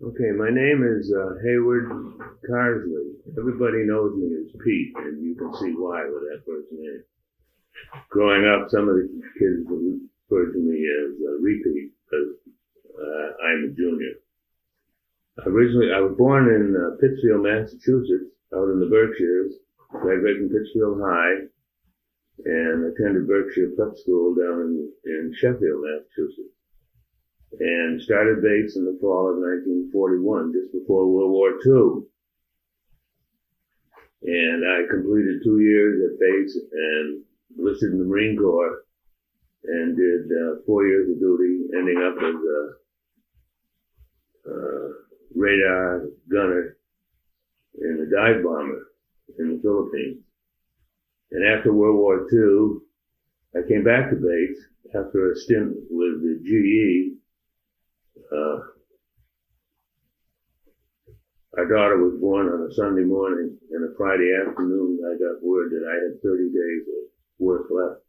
Okay, my name is Hayward Carsley. Everybody knows me as Pete, and you can see why with that first name. Growing up, some of the kids referred to me as Repeat because I'm a junior. Originally, I was born in Pittsfield, Massachusetts, out in the Berkshires. Graduated from Pittsfield High and attended Berkshire Prep School down in Sheffield, Massachusetts. And started base in the fall of 1941, just before World War II. And I completed 2 years at base and enlisted in the Marine Corps and did 4 years of duty, ending up as a radar gunner in a dive bomber in the Philippines. And after World War II, I came back to base after a stint with the GE. Our daughter was born on a Sunday morning, and a Friday afternoon I got word that I had 30 days of work left.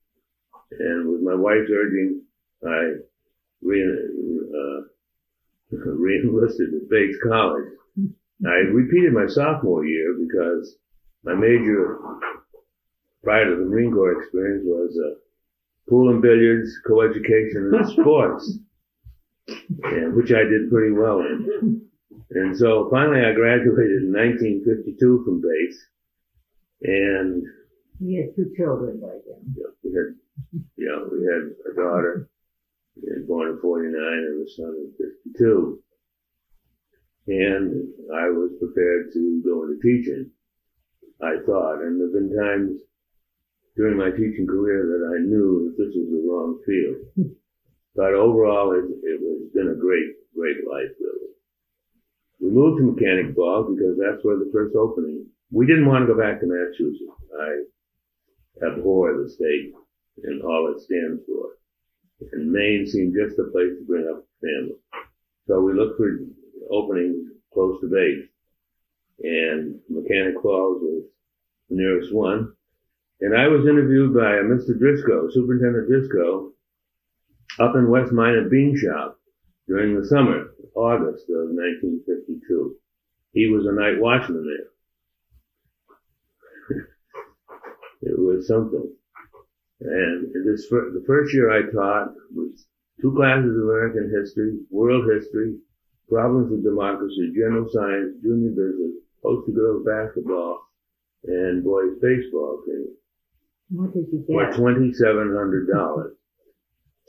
And with my wife's urging, I re-enlisted at Bates College. I repeated my sophomore year because my major prior to the Marine Corps experience was pool and billiards, coeducation, and sports, and which I did pretty well in. And so finally I graduated in 1952 from base, and you had 2 children by then. We had a daughter born in 49 and a son in 52. And I was prepared to go into teaching, I thought. And there have been times during my teaching career that I knew that this was the wrong field. But overall, it was been a great life, really. We moved to Mechanic Falls because that's where the first opening. We didn't want to go back to Massachusetts. I abhor the state and all it stands for. And Maine seemed just the place to bring up a family. So we looked for openings close to base. And Mechanic Falls was the nearest one. And I was interviewed by Mr. Driscoll, Superintendent Driscoll, up in West Minot Bean Shop during the summer, August of 1952. He was a night watchman there. It was something. And the first year I taught was 2 classes of American history, world history, problems of democracy, general science, junior business, poster girls basketball, and boys baseball team. What did you get? For $2,700.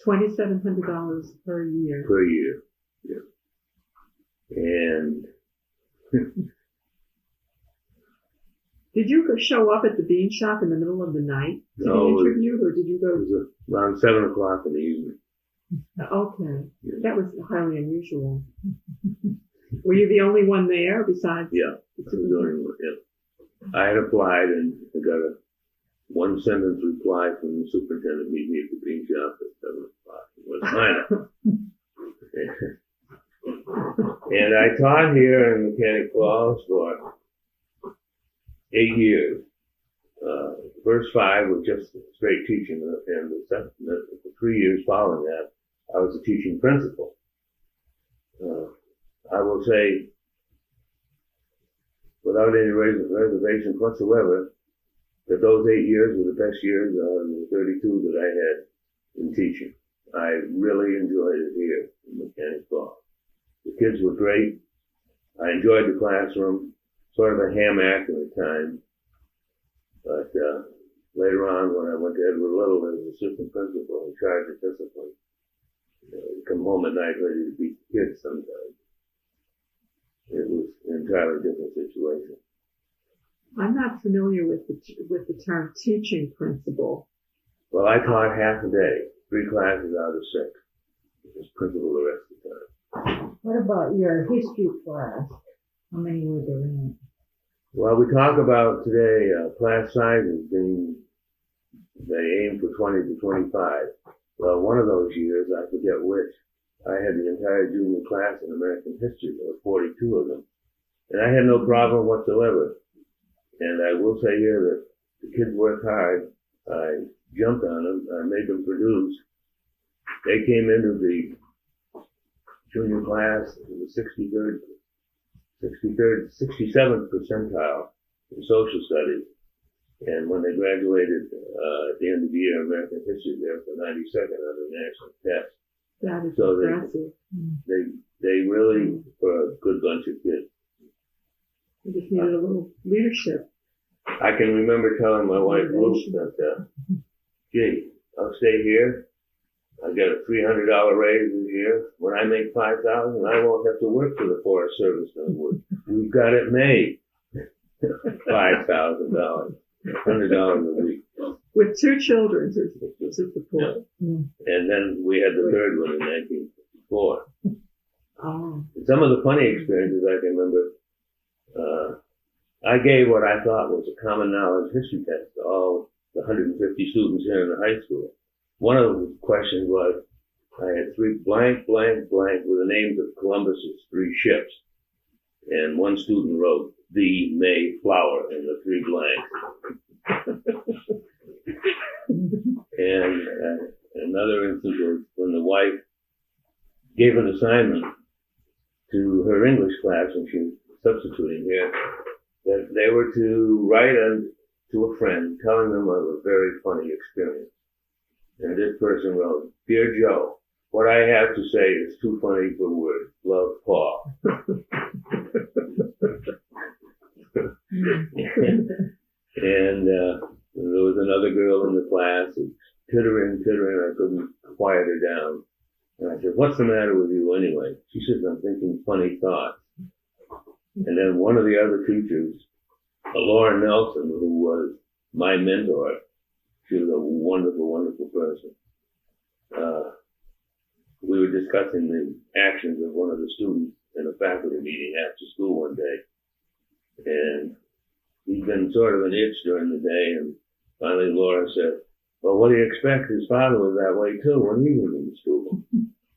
$2,700 per year. Per year, yeah. And did you show up at the bean shop in the middle of the night to be interviewed, or did you go? It was around 7 o'clock in the evening. Okay, yeah. That was highly unusual. Were you the only one there besides? Yeah, I was the only one. Yeah. I had applied and I got a 1-sentence reply from the superintendent meeting me at the bean shop at 7 o'clock. It was fine. And I taught here in Mechanic Falls for 8 years. First 5 were just straight teaching, and the 3 years following that, I was a teaching principal. I will say, without any reservation whatsoever, that those 8 years were the best years of the 32 that I had in teaching. I really enjoyed it here in Mechanic Falls. The kids were great. I enjoyed the classroom, sort of a ham act at the time. But later on, when I went to Edward Little as assistant principal in charge of discipline, I'd come home at night ready to beat the kids sometimes. It was an entirely different situation. I'm not familiar with the term teaching principal. Well, I taught half a day, 3 classes out of 6. I was principal the rest of the time. What about your history class? How many were there in it? Well, we talk about today class sizes they aim for 20 to 25. Well, one of those years, I forget which, I had the entire junior class in American history. There were 42 of them. And I had no problem whatsoever. And I will say here that the kids worked hard. I jumped on them. I made them produce. They came into the junior class in the 63rd 63rd, 67th percentile in social studies. And when they graduated at the end of the year, American history, they were 92nd on the national test. That is So impressive. they really were a good bunch of kids. We just needed a little leadership. I can remember telling my wife Ruth that, gee, I'll stay here. I get a $300 raise a year. When I make $5,000, I won't have to work for the Forest Service anymore. We've got it made. $5,000, $100 a week. With 2 children to support. Yeah. And then we had the third one in 1954. Oh. Some of the funny experiences I can remember, I gave what I thought was a common knowledge history test to all the 150 students here in the high school. One of the questions was, I had 3 blank, blank, blank with the names of Columbus's 3 ships. And one student wrote, the Mayflower in the 3 blanks. And another instance was when the wife gave an assignment to her English class when she was substituting here, that they were to write to a friend telling them of a very funny experience. And this person wrote, Dear Joe, what I have to say is too funny for words. Love, Paul. And there was another girl in the class, and tittering, I couldn't quiet her down. And I said, what's the matter with you anyway? She says, I'm thinking funny thoughts. And then one of the other teachers, Laura Nelson, who was my mentor, she was a wonderful, wonderful person. We were discussing the actions of one of the students in a faculty meeting after school one day. And he'd been sort of an itch during the day, and finally Laura said, well, what do you expect? His father was that way too when he was in school.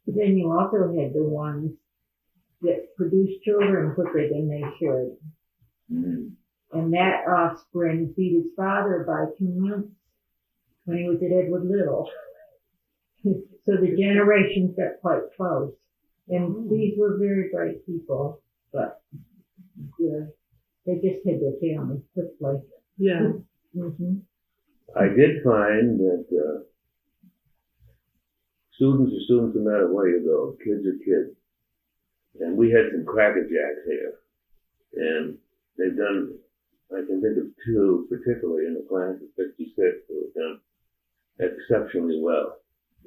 But then you also had the ones that produced children quicker than they should. Mm. And that offspring beat his father by 2 months when he was at Edward Little. So the generations got quite close. And these were very bright people, but they just had their families quickly. Yeah. Mm-hmm. I did find that students are students no matter where you go. Kids are kids. And we had some crackerjacks here. And they've done, I can think of 2, particularly in the class of 56, who have done exceptionally well.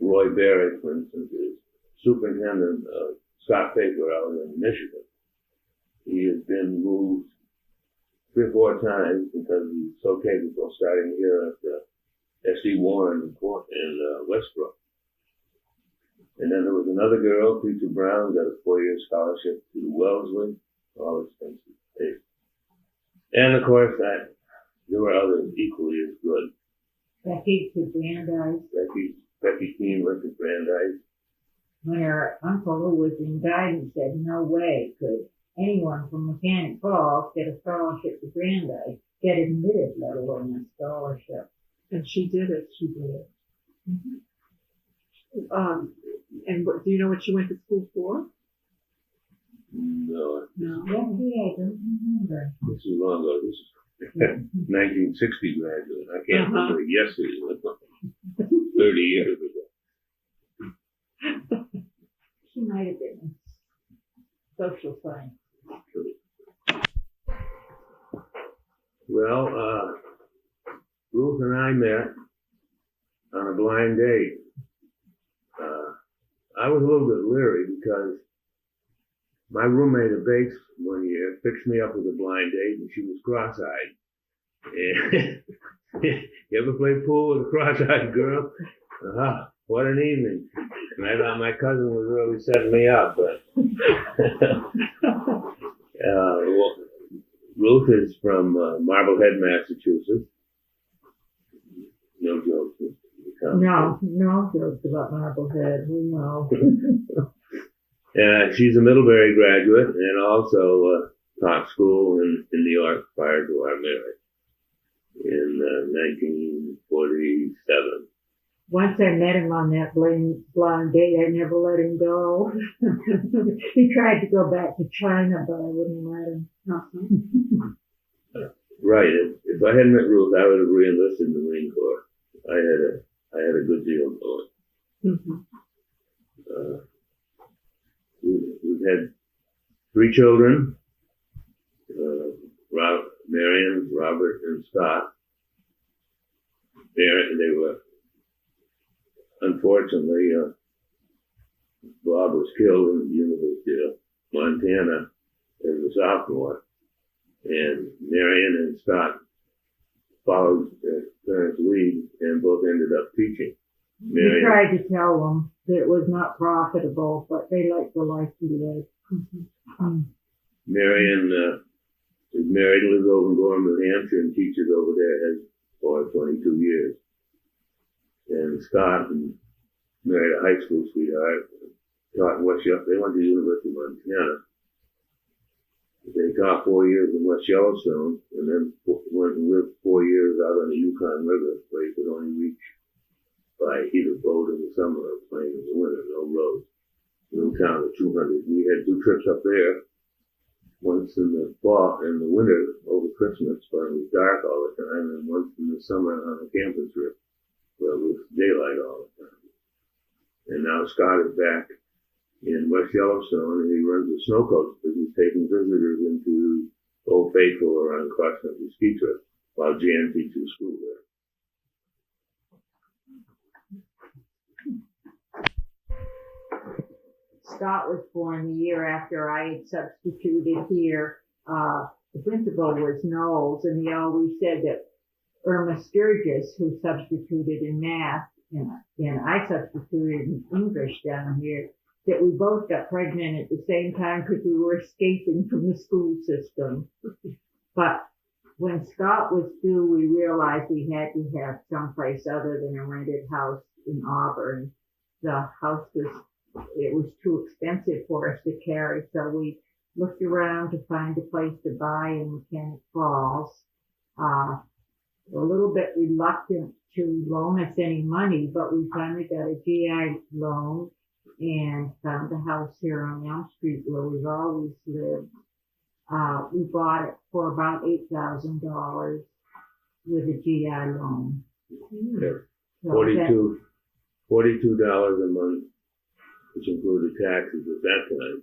Roy Barrett, for instance, is superintendent of Scott Baker out in Michigan. He has been moved 3 or 4 times because he's so capable, starting here at S.D. Warren in Westbrook. And then there was another girl, Peter Brown, got a 4-year scholarship to Wellesley, all expenses paid. And of course, there were others equally as good. Becky to Brandeis. Becky Keene went to Brandeis. When her uncle, who was in guidance, said no way could anyone from Mechanic Falls get a scholarship to Brandeis, get admitted, let alone a scholarship. And she did it. She did. Mm-hmm. And do you know what she went to school for? No. Becky, I don't remember. This is long ago. This is 1960 graduate. I can't remember yesterday. 30 years ago. She might have been in social science. Well, Ruth and I met on a blind date. I was a little bit leery because my roommate at base one year fixed me up with a blind date, and she was cross-eyed. And you ever play pool with a cross-eyed girl? What an evening. And I thought my cousin was really setting me up, but Ruth is from Marblehead, Massachusetts. No jokes. No jokes about Marblehead. We know. She's a Middlebury graduate and also taught school in New York prior to our marriage in 1947. Once I met him on that blind date, I never let him go. He tried to go back to China, but I wouldn't let him. Right. If I hadn't met Ruth, I would have re-enlisted in the Marine Corps. I had a good deal going. We've had 3 children, Marion, Robert, and Scott. They were, unfortunately, Bob was killed in the University of Montana as a sophomore, and Marion and Scott followed their parents' lead and both ended up teaching. We tried to tell them that it was not profitable, but they liked the life we lived. Marion is married, lives over in Gorham, New Hampshire, and teaches over there for 22 years. And Scott married a high school sweetheart, taught in West Yellowstone. They went to the University of Montana. They taught 4 years in West Yellowstone, and then went and lived 4 years out on the Yukon River, where you could only reach by either boat in the summer or plane in the winter, no roads. Little town of 200. We had 2 trips up there. Once in the fall, in the winter, over Christmas, when it was dark all the time, and once in the summer on a camping trip, where it was daylight all the time. And now Scott is back in West Yellowstone, and he runs a snow coach because he's taking visitors into Old Faithful or on cross-country ski trips while Jan teaches school there. Scott was born the year after I had substituted here. The principal was Knowles, and he always said that Irma Sturgis, who substituted in math, and I substituted in English down here, that we both got pregnant at the same time because we were escaping from the school system. But when Scott was due, we realized we had to have someplace other than a rented house in Auburn. The house was too expensive for us to carry, so we looked around to find a place to buy in Mechanic Falls. A little bit reluctant to loan us any money, but we finally got a GI loan and found a house here on Elm Street where we've always lived. We bought it for about $8,000 with a GI loan. Yeah. $42 a month, which included taxes at that time.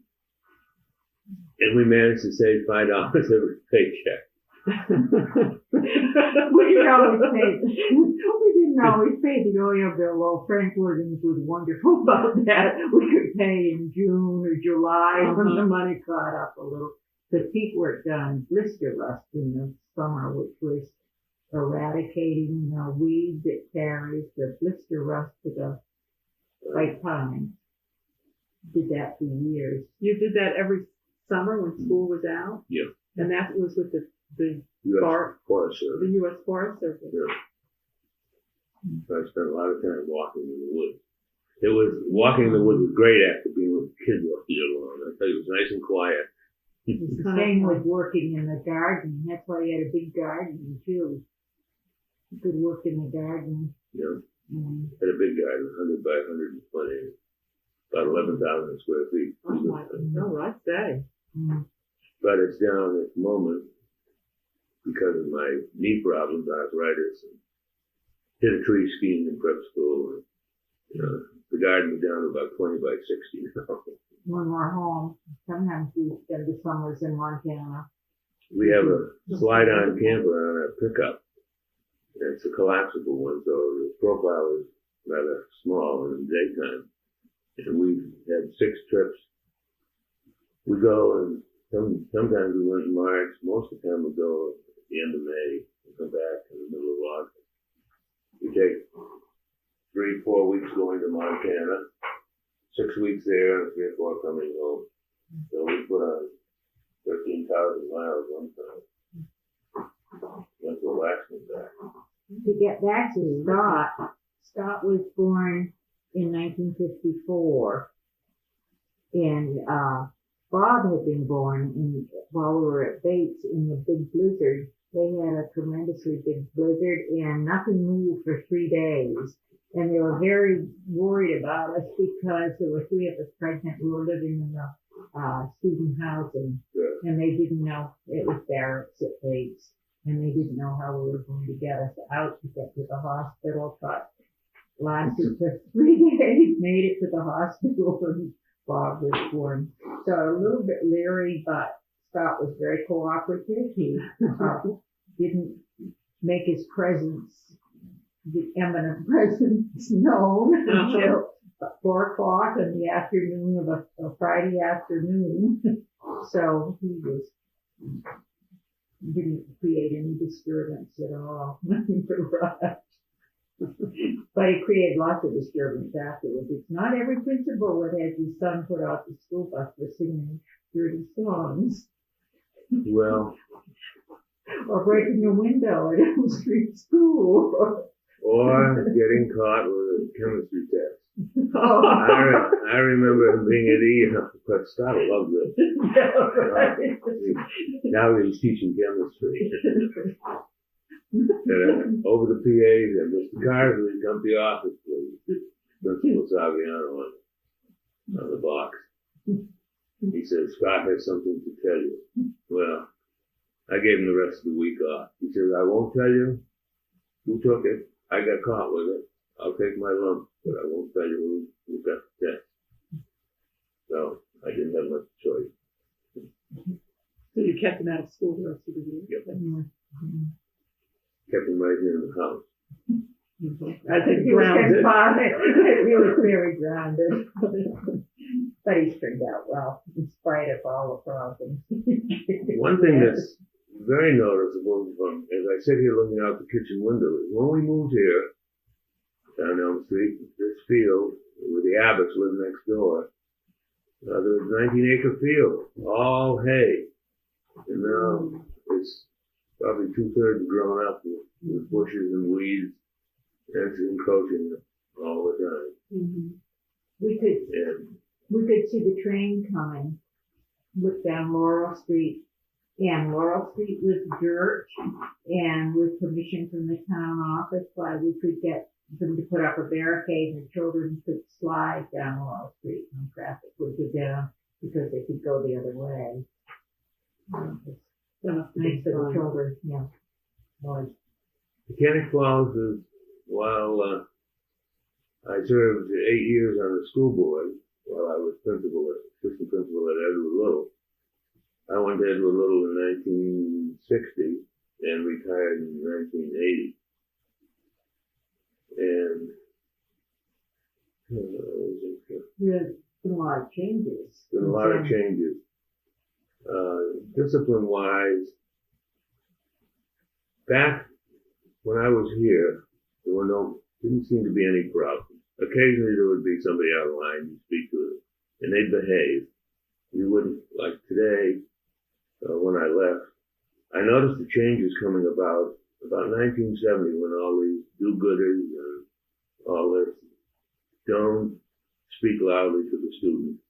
And we managed to save $5 every paycheck. We didn't always pay the oil bill. Well, Frank Williams was wonderful about that. We could pay in June or July when the money caught up a little. The feet worked on blister rust in the summer, which was eradicating the weed that carries the blister rust to the right time. Did that for years. You did that every summer when school was out? Yeah. And that was with the U.S. Forest Service. The U.S. Forest Service. Yeah. So I spent a lot of time walking in the woods. Walking in the woods was great after being with kids all year long. I tell you, it was nice and quiet. It's the same with working in the garden. That's why he had a big garden too. You could work in the garden. Yeah. Had a big garden, 100 by 120, about 11,000 square feet. Oh my God, I say. But it's down at the moment because of my knee problems, arthritis, and hit a tree skiing in prep school. And, the garden is down to about 20 by 60 now. When we're home, sometimes we spend the summers in Montana. We have a slide-on camper on our pickup. It's a collapsible one, so the profile is rather small in the daytime. And we've had 6 trips. We go, and sometimes we went in March. Most of the time we go at the end of May and come back in the middle of August. We take 3-4 weeks going to Montana, 6 weeks there, and 3 or 4 coming home. So we put on 13,000 miles one time. Went to Alaska back. To get back to Scott was born in 1954, and Bob had been born while we were at Bates in the big blizzard. They had a tremendously big blizzard, and nothing moved for 3 days. And they were very worried about us because there were 3 of us pregnant. We were living in the student housing, and they didn't know it was barracks at least, and they didn't know how we were going to get us out to get to the hospital. But lasted for 3 days, made it to the hospital, and Bob was born. So a little bit leery, but Scott was very cooperative. He didn't make his presence, the eminent presence, known until 4 o'clock in the afternoon of a Friday afternoon. So he didn't create any disturbance at all. But he created lots of disturbance afterwards. It's not every principal that has his son put out the school bus for singing dirty songs. Well, or breaking a window at Elm Street School. or getting caught with a chemistry test. Oh. I remember him being at E, but Scott loved it. Yeah, right. Now he's teaching chemistry. And, over the PAs, and Mr. Carsley, come to the office, please. Principal Saviano on the box. He says, Scott has something to tell you. Well, I gave him the rest of the week off. He says, I won't tell you who took it. I got caught with it. I'll take my lump, but I won't tell you who got the test. So I didn't have much choice. So you kept him out of school the rest of the year? Yep. Mm-hmm. Kept him right here in the house. I think He was grounded. He was very grounded. But he's turned out well, in spite of all the problems. One thing that's very noticeable from, as I sit here looking out the kitchen window, is when we moved here, down Elm Street, this field, where the Abbotts lived next door, there was a 19-acre field, all hay. And now it's probably 2/3 grown up with bushes and weeds, and it's encroaching all the time. Mm-hmm. We could see the train coming, look down Laurel Street, and Laurel Street was dirt, and with permission from the town office, why we could get them to put up a barricade and the children could slide down Laurel Street and traffic would go down because they could go the other way. Nice for the children, yeah. Mechanic Falls is, while I served 8 years on the school board, while I was assistant principal at Edward Little. I went to Edward Little in 1960 and retired in 1980. And There's been a lot of changes. been a lot of changes. Discipline-wise, back when I was here, didn't seem to be any problems. Occasionally there would be somebody out of line, you'd speak to them, and they'd behave. You wouldn't, like today, when I left, I noticed the changes coming about 1970, when all these do-gooders and all this don't speak loudly to the students.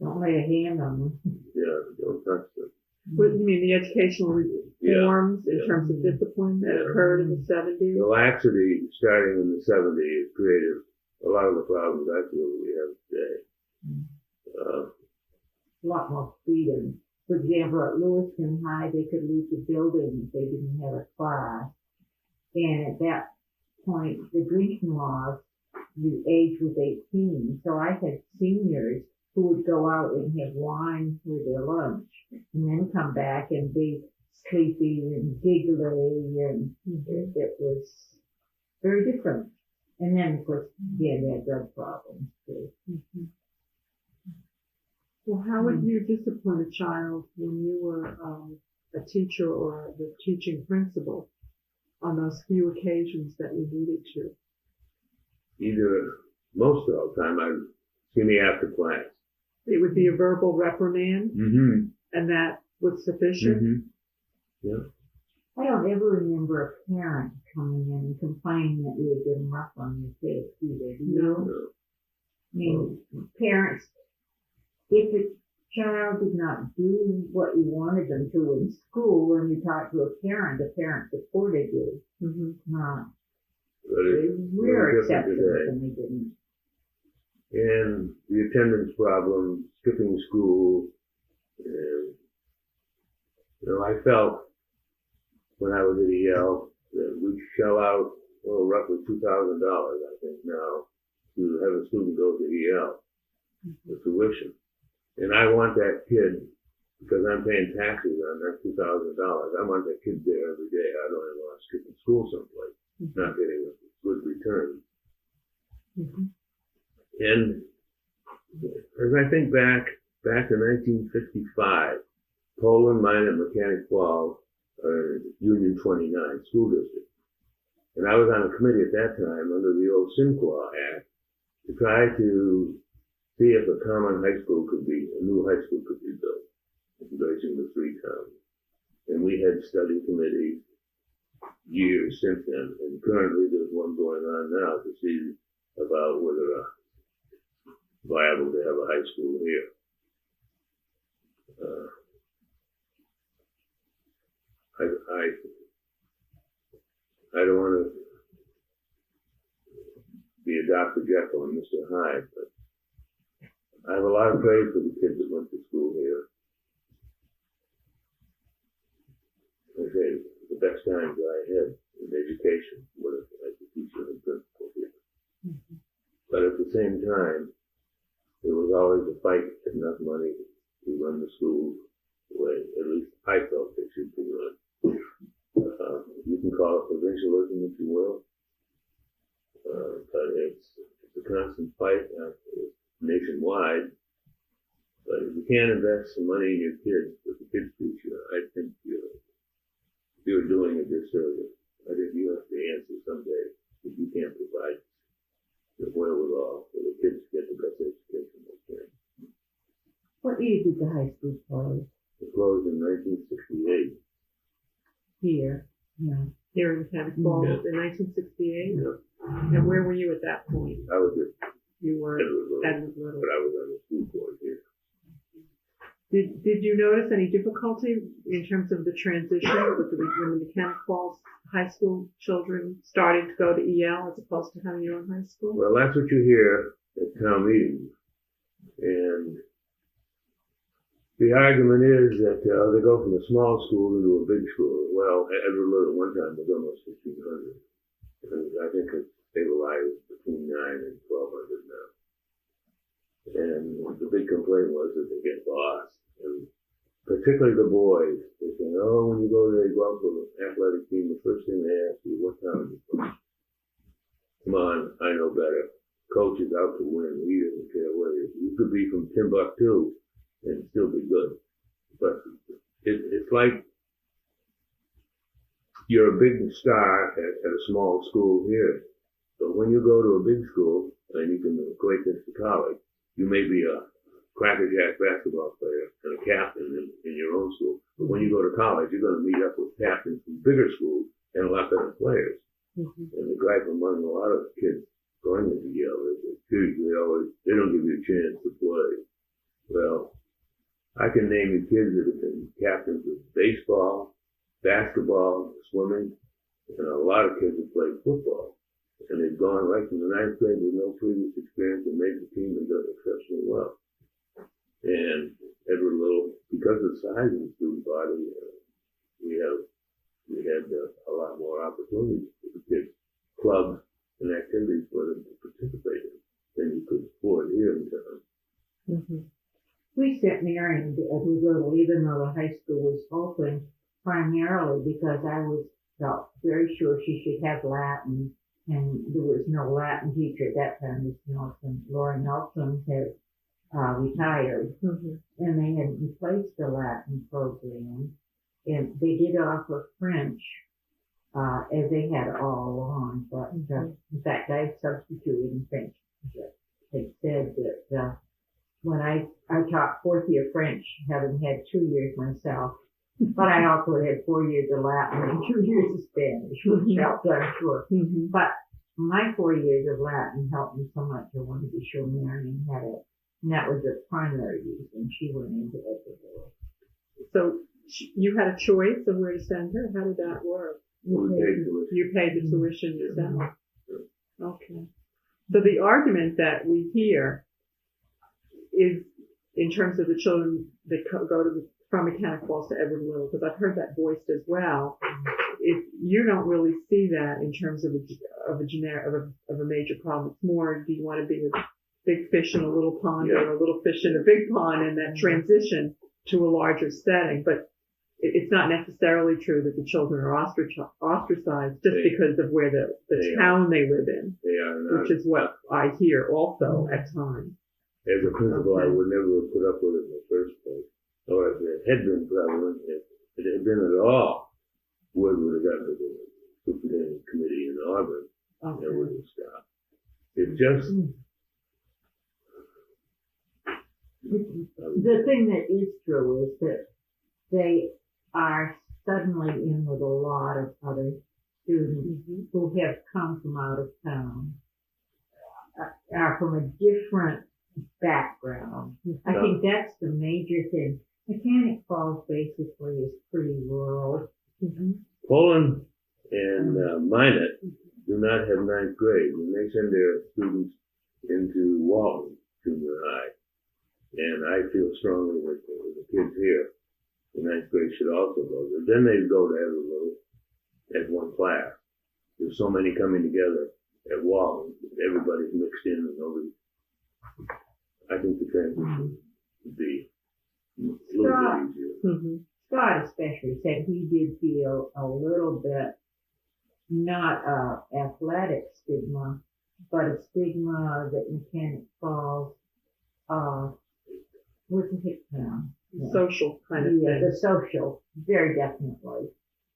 Don't lay a hand on them. Yeah, don't touch them. What, you mean the educational reforms in terms of discipline that occurred in the 70s? The laxity starting in the 70s created a lot of the problems I feel we have today. A lot more freedom. For example, at Lewiston High, they could leave the building if they didn't have a class. And at that point, the drinking laws, the age was 18. So I had seniors who would go out and have wine for their lunch and then come back and be sleepy and giggly, and it was very different. And then, of course, they had drug problems too. Mm-hmm. Well, how would you discipline a child when you were a teacher or the teaching principal on those few occasions that you needed to? Either, most of the time, I'd see me after class. It would be a verbal reprimand, Mm-hmm. and that was sufficient? Mm-hmm. Yeah. I don't ever remember a parent coming in and complaining that we had been rough on the kids either. Do you? No. I mean, parents, if child did not do what you wanted them to in school, when you talked to a parent supported you. Not But it's rare no different exceptions today. when they didn't. And the attendance problem, skipping school, and, I felt when I was at EL that we shell out, roughly $2,000, I think now, to have a student go to EL for tuition. And I want that kid, because I'm paying taxes on that $2,000, I want that kid there every day. I don't even want to skip school someplace, not getting a good return. And as I think back to 1955, Poland, mine, and Mechanic Falls, Union 29 school district. And I was on a committee at that time under the old Simqua Act to try to see if a common high school a new high school could be built, embracing the three towns. And we had study committees years since then, and currently there's one going on now to see about whether viable to have a high school here. I don't want to be a Dr. Jekyll and Mr. Hyde, but I have a lot of praise for the kids that went to school here. I say the best times I had in education were as a teacher and principal here. But at the same time, there was always a fight to get enough money to run the school the way at least I felt they should be run. You can call it provincialism if you will, but it's a constant fight nationwide. But if you can't invest some money in your kids for the kids' future, I think you're doing a disservice. I think you have to answer someday if you can't provide the wherewithal for the kids to get the best education they can. What year did the high school close? It closed in 1968. Here. Yeah. Here in Mechanic Falls in 1968? Yeah. And where were you at that point? I was at You were Edward Little. but I was on the school board here. Did you notice any difficulty in terms of the transition with when the Mechanic Falls high school children started to go to EL as opposed to having your own high school? Well, that's what you hear at town meetings. And the argument is that they go from a small school into a big school. Well, Edward Little at one time was almost 1,500. And I think it's stabilized between 9 and 1,200 now. And the big complaint was that they get lost. And particularly the boys, they say, when you go there, you go out for an athletic team, the first thing they ask you, what town are you from? Come on, I know better. Coach is out to win. He doesn't care where you could be from Timbuktu and still be good. But it's like you're a big star at a small school here. But when you go to a big school, and you can equate this to college, you may be a crackerjack basketball player and a captain in your own school. But when you go to college, you're going to meet up with captains from bigger schools and a lot better players. And the gripe among a lot of kids going into Yale is that they don't give you a chance to play. Well, I can name you kids that have been captains of baseball, basketball, swimming, and a lot of kids have played football. And they've gone right from the 9th grade with no previous experience and made the team and done exceptionally well. And Edward Little, because of the size of the student body, we had a lot more opportunities for the kids, clubs and activities for them to participate in than you could afford here in town. We sent Marion to Edward Little, even though the high school was open, primarily because I felt very sure she should have Latin, and there was no Latin teacher at that time. Miss Nelson, Laura Nelson, had retired, and they had replaced the Latin program, and they did offer French, as they had all along, but in fact I substituted in French. They said that when I taught 4th year French, having had 2 years myself, but I also had 4 years of Latin and 2 years of Spanish, which helped, I'm sure. But my 4 years of Latin helped me so much. I wanted to be sure Marion had it. And that was the primary reason she went into Edward. So you had a choice of where to send her? How did that work? You paid the tuition yourself? Okay. So the argument that we hear is in terms of the children that go from Mechanic Falls to Edward Little, because I've heard that voiced as well. If you don't really see that in terms of a major problem, it's more, do you want to be a big fish in a little pond or a little fish in a big pond, and that transition to a larger setting? But it's not necessarily true that the children are ostracized just because of where the town they live in. They are, which is what I hear also at times. As a principal, I would never have put up with it in the first place. Or if it had been prevalent, if it had been at all, word would have gotten to the superintendent committee in Auburn, and it would have stopped. It just... The thing that is true is that they are suddenly in with a lot of other students who have come from out of town, are from a different background. I think that's the major thing. Mechanic Falls basically is pretty rural. Poland and Minot do not have ninth grade, and they send their students into Walton Junior High. And I feel strongly that the kids here, the ninth grade should also go there. Then they go to Everett as one class. There's so many coming together at Walton. Everybody's mixed in and nobody. I think the transition would be a little bit easier. Scott especially said he did feel a little bit, not athletic stigma, but a stigma that Mechanic Falls wasn't hit down. Social kind of thing. The social, very definitely.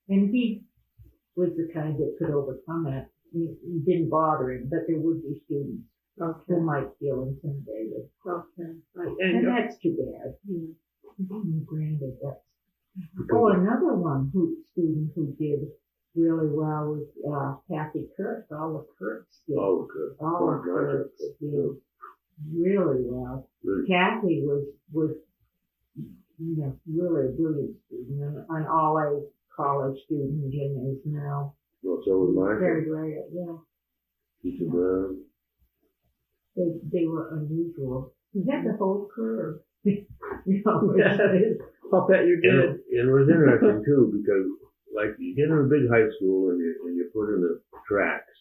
And he was the kind that could overcome it. It didn't bother him, but there would be students who might feel intimidated. And that's too bad. Granted, that's... another one student who did really well was Kathy Kirk. All the Kirks did. All the Kirks did really well. Kathy was really a brilliant student, an all-A college student. Jim is now. Well, so was Martha. Very rare, yeah. Teacher Brown. They were unusual. You had the whole curve. I'll bet you did. And it was interesting too, because like you get in a big high school and you're put in the tracks,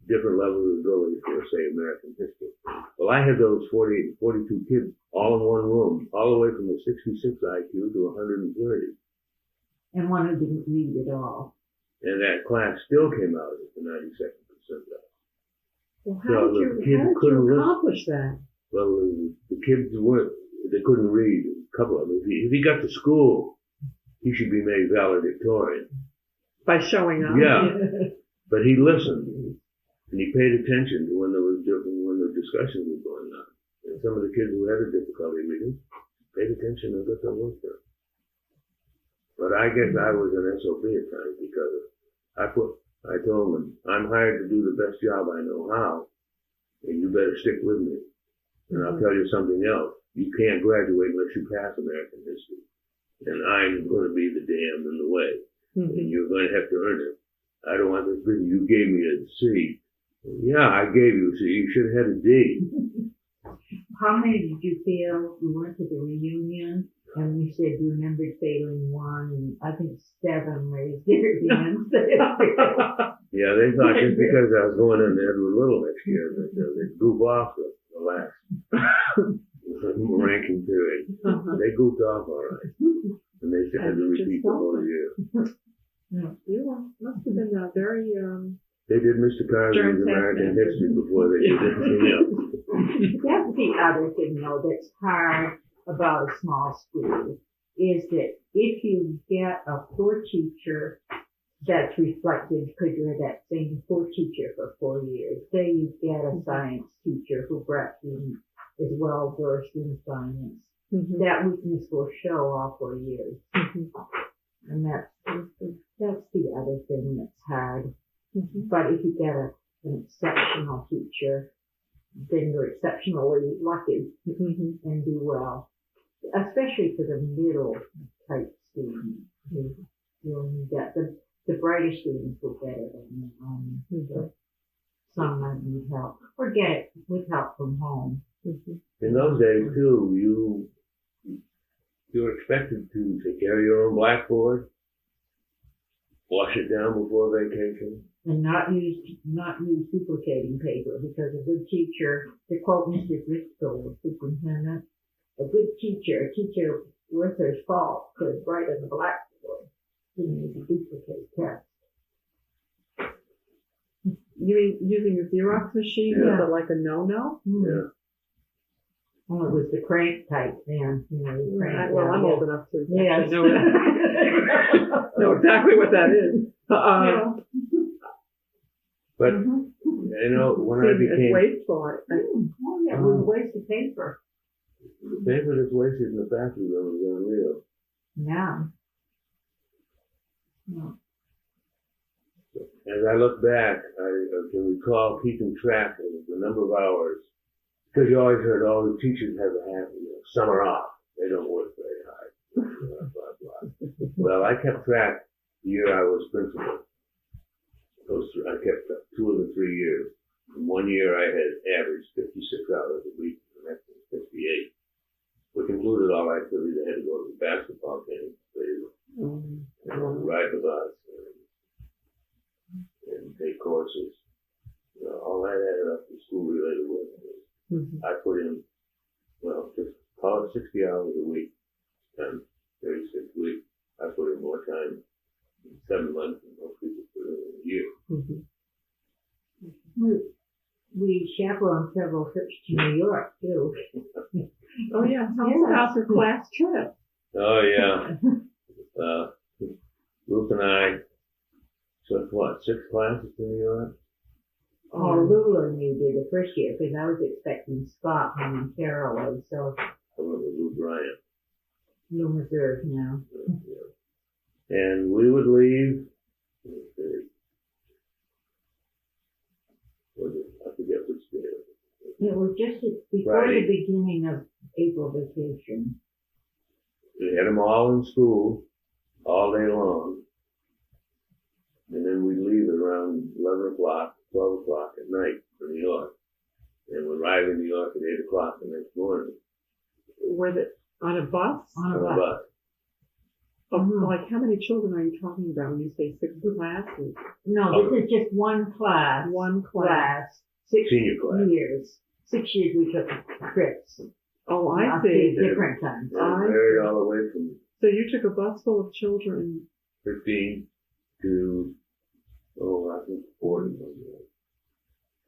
different levels of ability for, say, American history. Well, I had those 42 kids all in one room, all the way from a 66 IQ to 130. And one who didn't read at all. And that class still came out at the 92nd percentile. Well, how did you accomplish that? Well, the kids they couldn't read, a couple of them. If he got to school, he should be made valedictorian. By showing up? Yeah. But he listened, and he paid attention to when the discussions were going on. And some of the kids who had a difficulty reading paid attention and got their work done. But I guess I was an SOB at times because I told them, I'm hired to do the best job I know how, and you better stick with me. And I'll tell you something else. You can't graduate unless you pass American history. And I'm going to be the dam in the way. And you're going to have to earn it. I don't want this thing. You gave me a C. Yeah, I gave you a C. You should have had a D. How many did you feel? We went to the reunion and we said you remembered failing one, and I think 7 raised their hands. Yeah, they thought just because I was going into Edward Little next year that they'd goof off the last ranking period. They goofed off all right. And they had to repeat the whole year. You must have been a very... They did Mr. Carsley's American history before they did anything else. That's the other thing, though, that's hard about a small school, is that if you get a poor teacher that's reflected because you're that same poor teacher for 4 years, say you get a science teacher who perhaps isn't as well versed in science, that weakness will show all 4 years. And that's the other thing that's hard. But if you get an exceptional teacher, then you're exceptionally lucky and do well. Especially for the middle type students. You'll get the brighter students will get it, and some might need help or get it with help from home. In those days too, you were expected to take care of your own blackboard, wash it down before vacation. And not use duplicating paper, because a good teacher, to quote Mr. Driscoll, the superintendent, a teacher worth her salt could write on the blackboard. Didn't need to duplicate text. You mean using a Xerox machine? Yeah. Was it like a no-no? Yeah. Well, it was the crank type then, you crank. Well, I'm old enough to Yes. know that. Know exactly what that is. But, when I It's became, wasteful. Oh yeah, it was a waste of paper. the paper that's wasted in the factory room is unreal. Yeah. As I look back, I can recall keeping track of the number of hours, because you always heard all the teachers have a habit, summer off. They don't work very hard. Blah, blah, blah. Well, I kept track the year I was principal. I kept 2 of the 3 years. In 1 year I had averaged 56 hours a week, and the next one 58, which included all activities. I had to go to the basketball game, ride the bus, and take courses. All that added up to school-related work. I put in, just call it 60 hours a week, and 36 weeks. I put in more time in 7 months than most people put in a year. We chaperoned several trips to New York too. Oh yeah, tell us about your class trip. Oh yeah. Ruth and I took 6 classes to New York? Oh, Lula and you did the first year, because I was expecting Scott and Carol was, so. I went with Lou Bryant. No reserve now. And we would leave. I forget which day. It was just before Friday. the beginning of April vacation. We had them all in school all day long. And then we'd leave at around 11 o'clock, 12 o'clock at night for New York. And we'd arrive in New York at 8 o'clock the next morning. Was it on a bus? On a On a bus. Like how many children are you talking about when you say 6 classes? No, this is just one class. One class. 6 Senior class. years. 6 years we took trips. Oh, I see. Different times. I married all the way from So you took a bus full of children. 15 to, I think 40.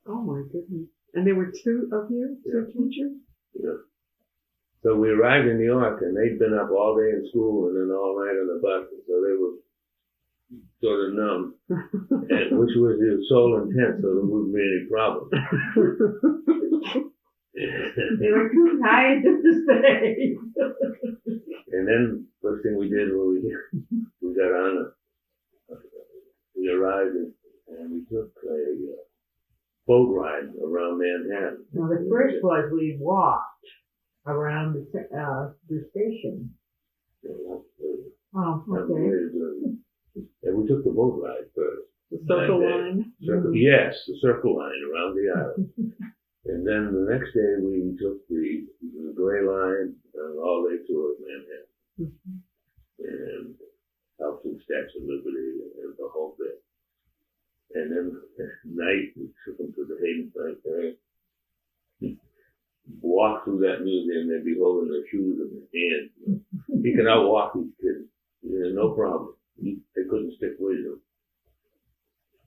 Oh my goodness. And there were 2 of you? 2 teachers? Yeah. So we arrived in New York, and they'd been up all day in school and then all night on the bus, and so they were sort of numb, and, which was their sole intent, so there wouldn't be any problem. They were too tired to stay. And then first thing we did was we got on we arrived and we took a boat ride around Manhattan. Now the first was we walked around the station. Oh, okay. And we took the boat ride first. The circle line? Yes, the circle line around the island. And then the next day we took the gray line all day tour of Manhattan. And out to the Statue of Liberty and the whole bit. And then at night we took them to the Hayden Planetarium. Walk through that museum, they'd be holding their shoes in their hands. He could outwalk these kids. No problem. They couldn't stick with him.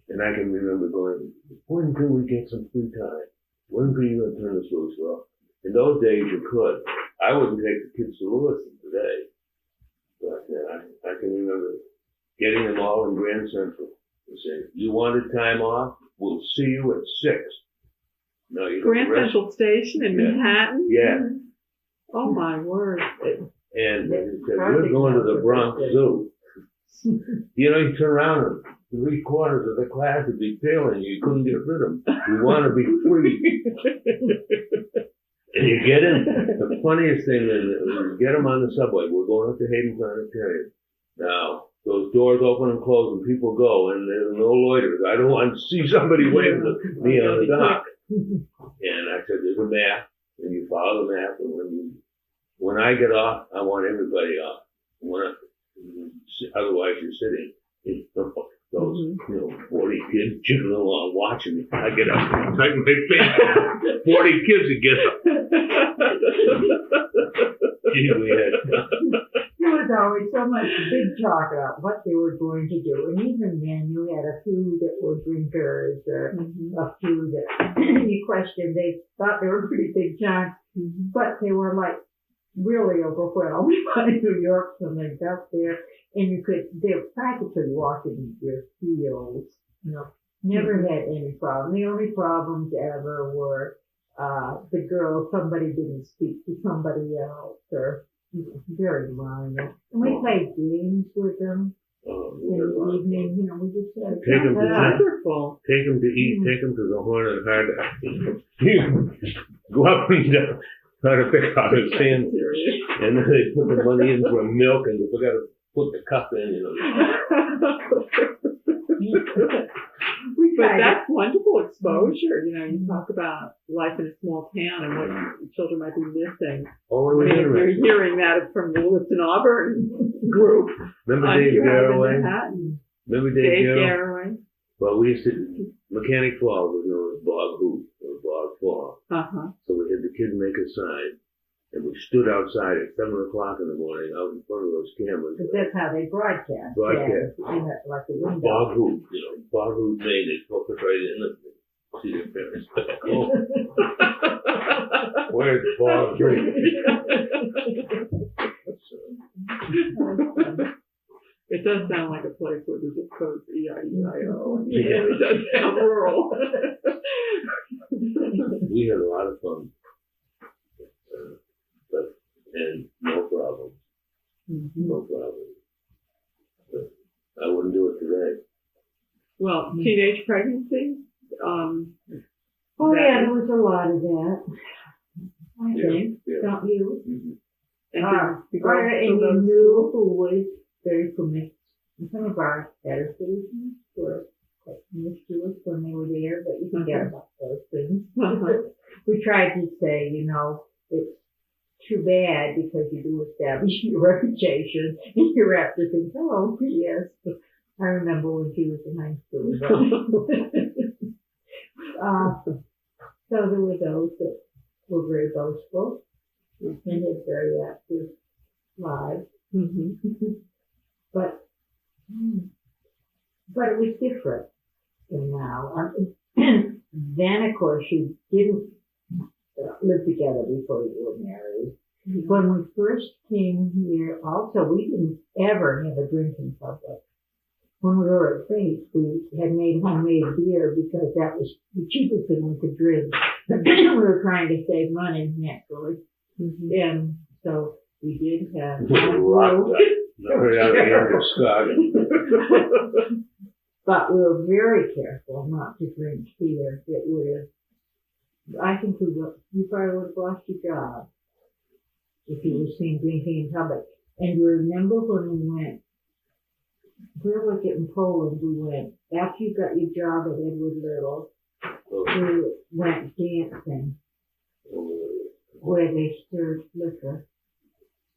And I can remember going, when can we get some free time? When can you turn this loose? Well, in those days you could. I wouldn't take the kids to Lewiston today. But I can remember getting them all in Grand Central and saying, you wanted time off? We'll see you at 6. No, you Grand Central Station in Manhattan? Yeah. Oh my word. And they said, we're going to the Bronx Zoo. You know, you turn around and 3/4 of the class would be failing. You couldn't get rid of them. You want to be free. And you get in. The funniest thing is, you get them on the subway. We're going up to Hayden Planetarium. Now, those doors open and close and people go, and there's no loiterers. I don't want to see somebody waving at me on the dock. And I said, there's a map, and you follow the map, and when I get off, I want everybody off. Otherwise, you're sitting in those, 40 kids jiggling along watching me. I get up, I can make 40 kids to get up. Gee, we had. There was always so much big talk about what they were going to do. And even then, you had a few that were drinkers, or a few that you questioned. They thought they were pretty big shots, but they were like really overwhelmed by New York when they got there. And they were practically walking your heels. Never had any problem. The only problems ever were the girl, somebody didn't speak to somebody else, or very minor. And we played games with them in the evening. We just had wonderful. Take them to eat. Take them to the Horn and Hard. Go up and down, try to pick out a sand, and then they put the money in for milk, and they forgot to put the cup in. But that's wonderful exposure. You talk about life in a small town and what children might be missing. You're hearing that from the Lipton Auburn group. Remember Dave Garraway? Remember Dave Garraway? Well, we used to, Mechanic Falls was known as Bog Hoop, or Bog Fall. So we had the kids make a sign, and we stood outside at 7 o'clock in the morning out in front of those cameras. Because that's how they broadcast. Yeah, like a window. Bog Hoop, Bog Hoop, Maine, they focus right in and see their parents back home. Where's the Bog Drink? It does sound like a place where the zip code's E-I-E-I-O. Yeah, it does sound rural. We had a lot of fun. And no problem. No problem. But I wouldn't do it today. Well, teenage pregnancy? Yeah, there was a lot of that. I think. Don't you? And you knew who was very promiscuous. Some of our better citizens were quite promiscuous when they were there, but you forget about those things. We tried to say, it's too bad because you do establish your reputation and you're apt to think, oh, yes. I remember when she was in high school. So there were those that were very boastful and had very active lives. But it was different than now. Then, of course, you didn't live together before you were married. When we first came here, also, we didn't ever have a drink in public. When we were at Faith, we had made homemade beer because that was the cheapest thing we could drink. We were trying to save money, naturally. And so we did have but we were very careful not to drink beer. It would have, I think you probably would have lost your job if you were seen drinking in public. And you remember when we went, where was it in Poland? We went, after you got your job at Edward Little, we went dancing where they served liquor.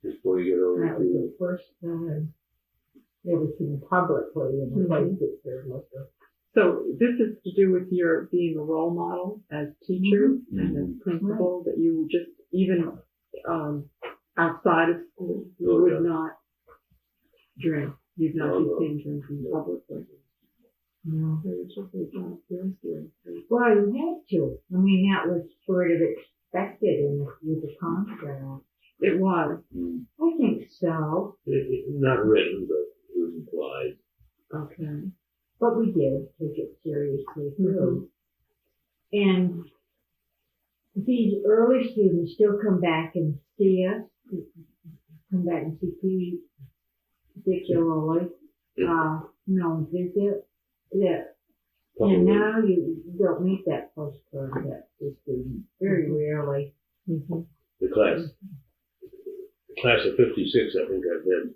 Before you get over that was the first time it was in publicly in a place that served liquor. So this is to do with your being a role model as teacher and as principal, that you just, even outside of school, you would not drink. You'd not be seen drinking publicly. No. Well, you had to. I mean, that was sort of expected with the contract. It was. I think so. Not written, but it was implied. Okay. But we did take it seriously too. And these early students still come back and see us, come back and see Pete particularly. visit. Yeah. And now you don't meet that postcard that the student very rarely. Mm-hmm. The class of 56, I think I've had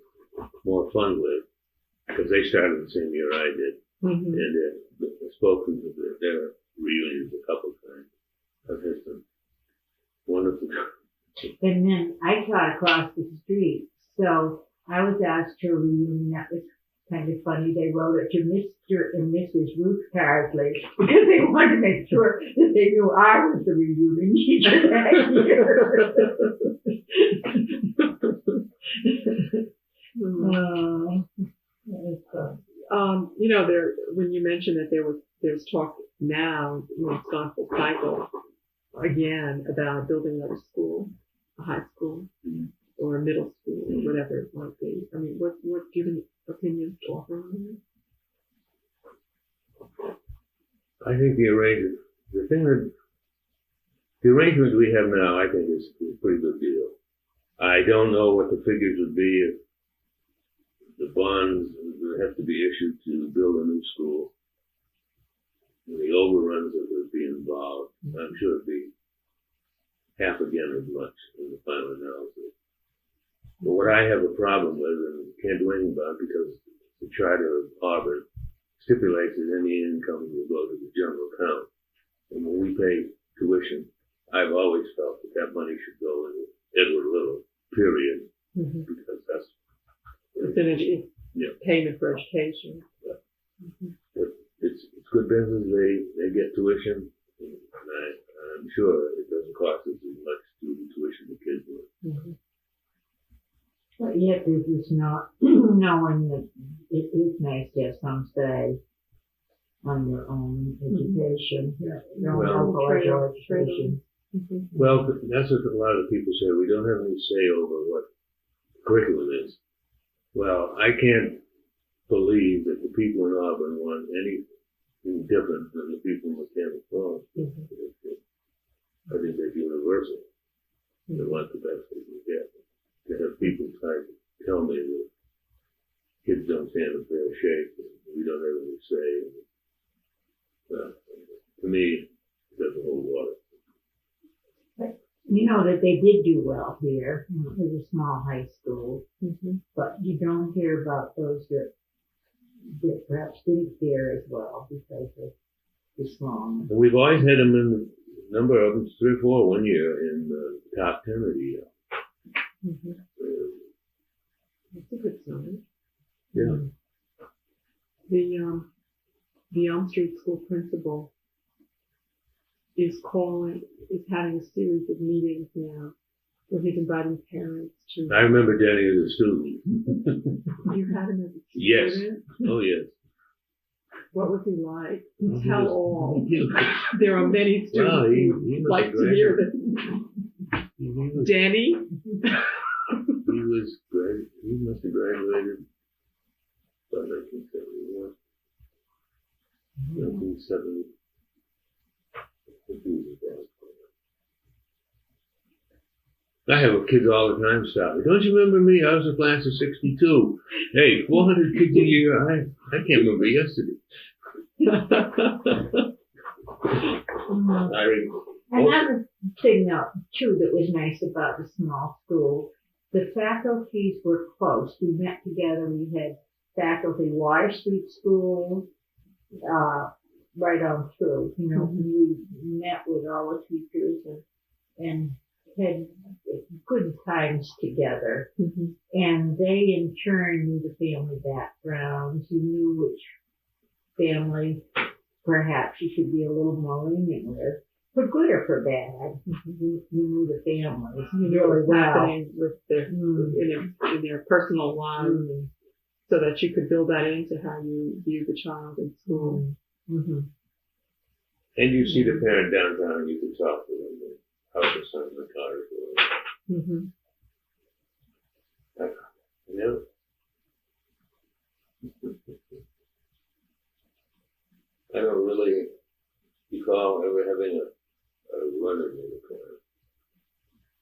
more fun with, because they started the same year I did. Mm-hmm. And I've spoken to their reunions a couple times. I've had some wonderful. And then I taught across the street, so I was asked to a reunion. That was kind of funny. They wrote it to Mr. and Mrs. Ruth Carsley because they wanted to make sure that they knew I was the reunion teacher that year. When you mentioned that there's talk now, it's gone full cycle again about building another school, a high school, or a middle school, or whatever it might be. I mean, what do you have any opinions to offer on that? I think the arrangement we have now, I think is a pretty good deal. I don't know what the figures would be if the bonds would have to be issued to build a new school. And the overruns that would be involved, I'm sure it'd be half again as much in the final analysis. But what I have a problem with, and can't do anything about it because the charter of Auburn stipulates that any income will go to the general account. And when we pay tuition, I've always felt that money should go into Edward Little, period, because that's it's payment for education. But it's good business. They get tuition, and I'm sure it doesn't cost us as much to do the tuition the kids do. But yet there's this not knowing that it is nice to have some say on your own education, your own local education. Well, that's what a lot of people say. We don't have any say over what curriculum is. Well, I can't believe that the people in Auburn want anything different than the people in Mechanic Falls. I think that's universal. They want the best they can get. To have people try to tell me that kids don't stand a fair shake and we don't have any say. To me, it doesn't hold water. You know that they did do well here. It was a small high school, but you don't hear about those that perhaps didn't fare as well because of the small. And we've always had them in a number of them, 3 or 4 one year in the top 10 of the year. That's a good sign. Yeah. The Elm Street school principal is having a series of meetings now where he's inviting parents to. I remember Danny as a student. You had him as a student? Yes. Oh, yes. What was he like? Tell all. There are many students who like to hear this. Danny? He was great. He must have graduated by 1971. 1970. I have kids all the time stop me. Don't you remember me? I was a class of 62. Hey, 400 kids a year. I can't remember yesterday. Another thing, too, that was nice about the small school, the faculties were close. We met together. We had faculty, Water Street School, right on through. We met with all the teachers and had good times together. And they, in turn, knew the family backgrounds. You knew which family perhaps you should be a little more lenient with, for good or for bad. You knew the families. You knew what was happening with in their personal lives, so that you could build that into how you view the child in school. And you see the parent downtown, and you can talk to them. How the son and the daughter doing. Yeah. I don't really recall ever having a runner in the corner.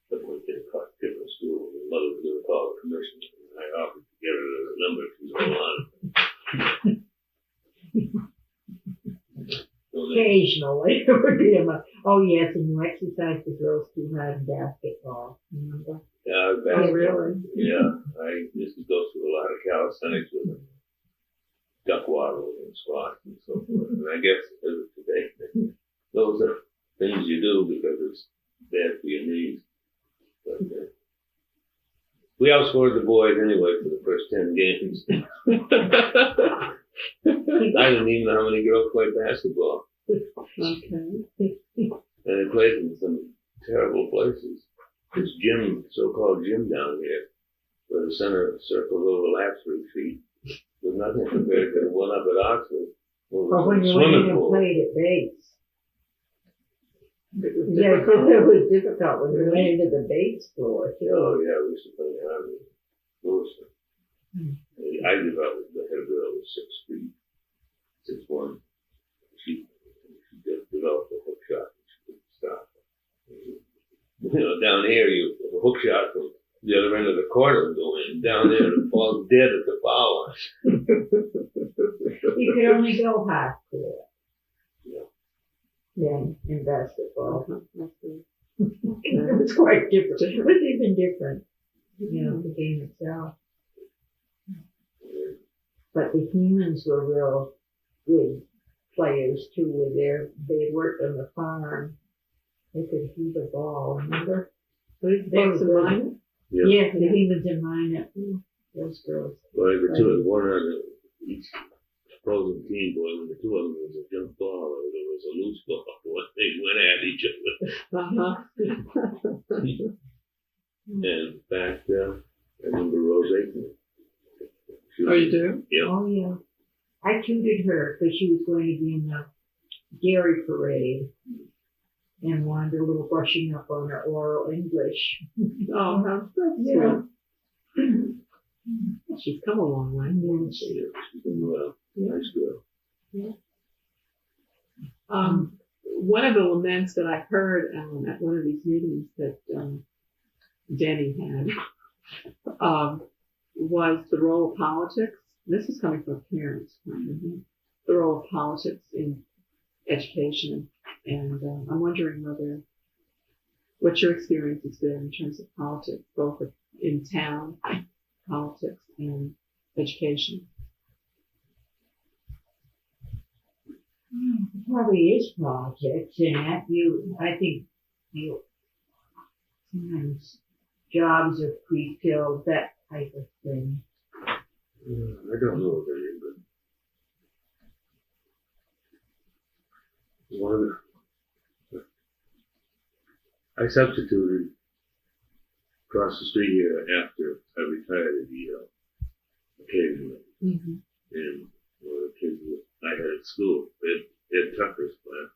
But when they caught different school, the mother was going to call the commission. And I offered to get her a number if she was on. occasionally it would be oh yes, and you exercise the girls too hard in basketball, remember? Yeah, Oh, really? Yeah, I used to go through a lot of calisthenics with them. Duck waddle and squat and so forth. And I guess as of today, those are things you do because it's bad for your knees. But we outscored the boys anyway for the first 10 games. I didn't even know how many girls played basketball. Okay. And they played in some terrible places. This gym, so-called gym down here, where the center circle overlaps 3 feet, was nothing compared to the one up at Oxford. But when you went in and played at Bates. It was Yeah, difficult. it was difficult when we went into the Bates floor too. Oh yeah, we used to play hard with Lewiston. I developed, the head girl was 6 feet, 6'1". She developed a hook shot and she couldn't stop. You know, down here, a hook shot from the other end of the court will go in. Down there, it falls dead at the foul line. You could only go half court. Yeah. Then in basketball. Okay. It was quite different. It was even different, you know, the game itself. But the humans were real good players too. They worked on the farm. They could heave a ball, remember? Those They books were of mine? Yeah. Yeah, the humans in mine, those girls. Well, the two, one on each opposing team, boy, when the two of them was a jump ball or there was a loose ball, boy, they went at each other. And in fact, I remember Rose Aikman. Oh, you do? Yeah. Oh, yeah. I tutored her because she was going to be in the dairy parade and wanted a little brushing up on her oral English. Oh, how Yeah. sweet. She's come a long way. Yeah. She's been well. Nice girl. One of the laments that I heard at one of these meetings that Jenny had was the role of politics. This is coming from parents. The role of politics in education. And I'm wondering what your experience has been in terms of politics, both in town, politics, and education. It probably is politics in that. I think sometimes jobs are pre-filled, that type of thing. I don't know of any, but one of I substituted across the street here after I retired at Yale occasionally. Mm-hmm. And one of the kids I had at school, Ed Tucker's class.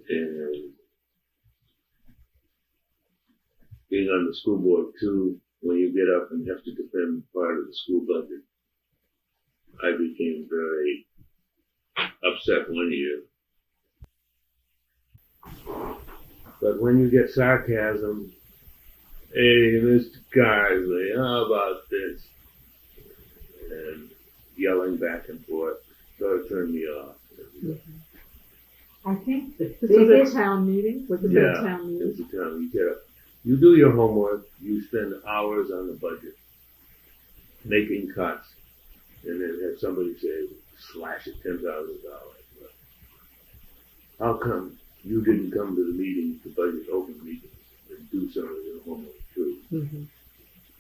And being on the school board too, when you get up and have to defend part of the school budget, I became very upset one year. But when you get sarcasm, hey, Mr. Carsley, how about this? And yelling back and forth, sort of turned me off. Mm-hmm. I think the This was biggest a town meeting? Was it a town meeting? It's a town. You get up. You do your homework. You spend hours on the budget, making cuts, and then have somebody say, slash it $10,000. How come you didn't come to the meetings, the budget open meetings, and do some of your homework too? Mm-hmm.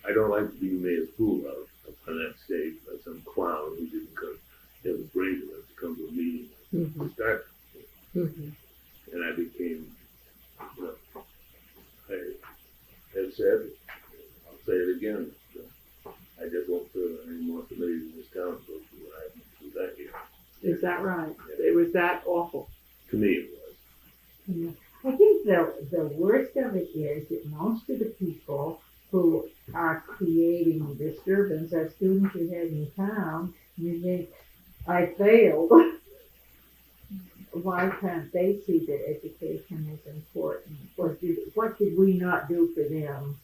I don't like to be made a fool of on that stage by some clown who didn't come, have the brains enough to come to a meeting Mm-hmm. to start. Mm-hmm. And I became, I have said, I'll say it again, I just won't feel any more committees in this town to go through what I have to do that year. Is that right? It was that awful. To me it was. Yeah. I think the worst of it is that most of the people who are creating disturbance are students you have in town. You think, I failed. Why can't they see that education is important? What did we not do for them?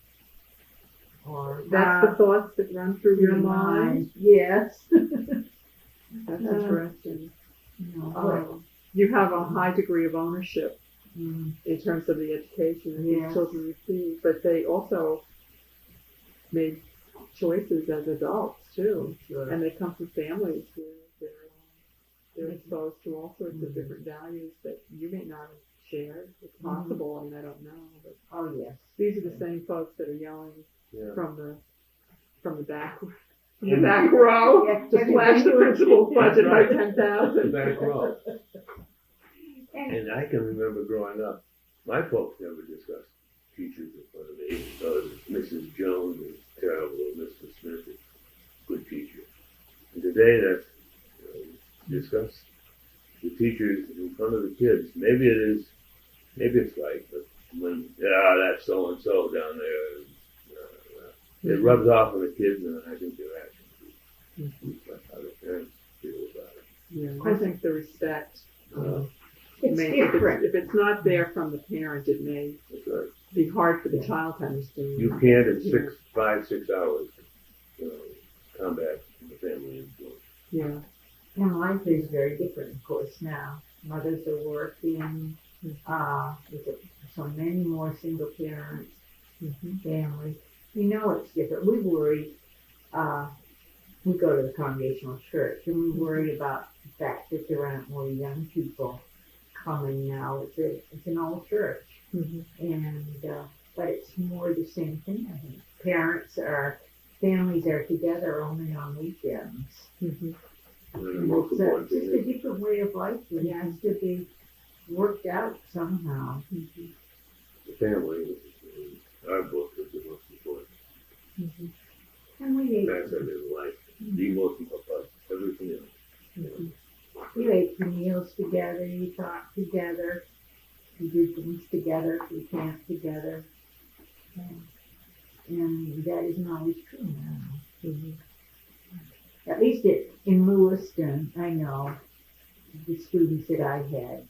Or That's the thoughts that run through your mind? Yes. That's interesting. You know, you have a high degree of ownership Mm. in terms of the education that Yes. these children receive, but they also made choices as adults too, Sure. and they come from families where they're exposed to all sorts of different values that you may not have shared. It's possible, I mean, I don't know, but Oh, yes. these are the same folks that are yelling Yeah. from the back row Yeah. to slash the principal's budget by That's right. 10,000. Back row. And I can remember growing up, my folks never discussed teachers in front of me. Mrs. Jones is terrible, Mr. Smith is a good teacher. And today that's discuss the teachers in front of the kids. Maybe it's right, but when, that's so and so down there, it rubs off on the kids, and I think they're actually that's how the parents feel about it. Yeah, I think the respect. It's different. If it's not there from the parent, it may That's right. be hard for the child to understand. You can't in 5, 6 hours, combat the family influence. Yeah. And life is very different, of course, now. Mothers are working, there's so many more single parents, families. We know it's different. We worry, we go to the Congregational Church, and we worry about the fact that there aren't more young people coming now. It's an old church, and but it's more the same thing, I think. Families are together only on weekends. And the most important It's thing just a is different way of life that has to be worked out somehow. the family. Our book is the most important. And we ate, That's in life. The most important, everything else. you ate your meals together, you talked together, you did things together, you camped together. And that isn't always true now. At least in Lewiston, I know the students that I had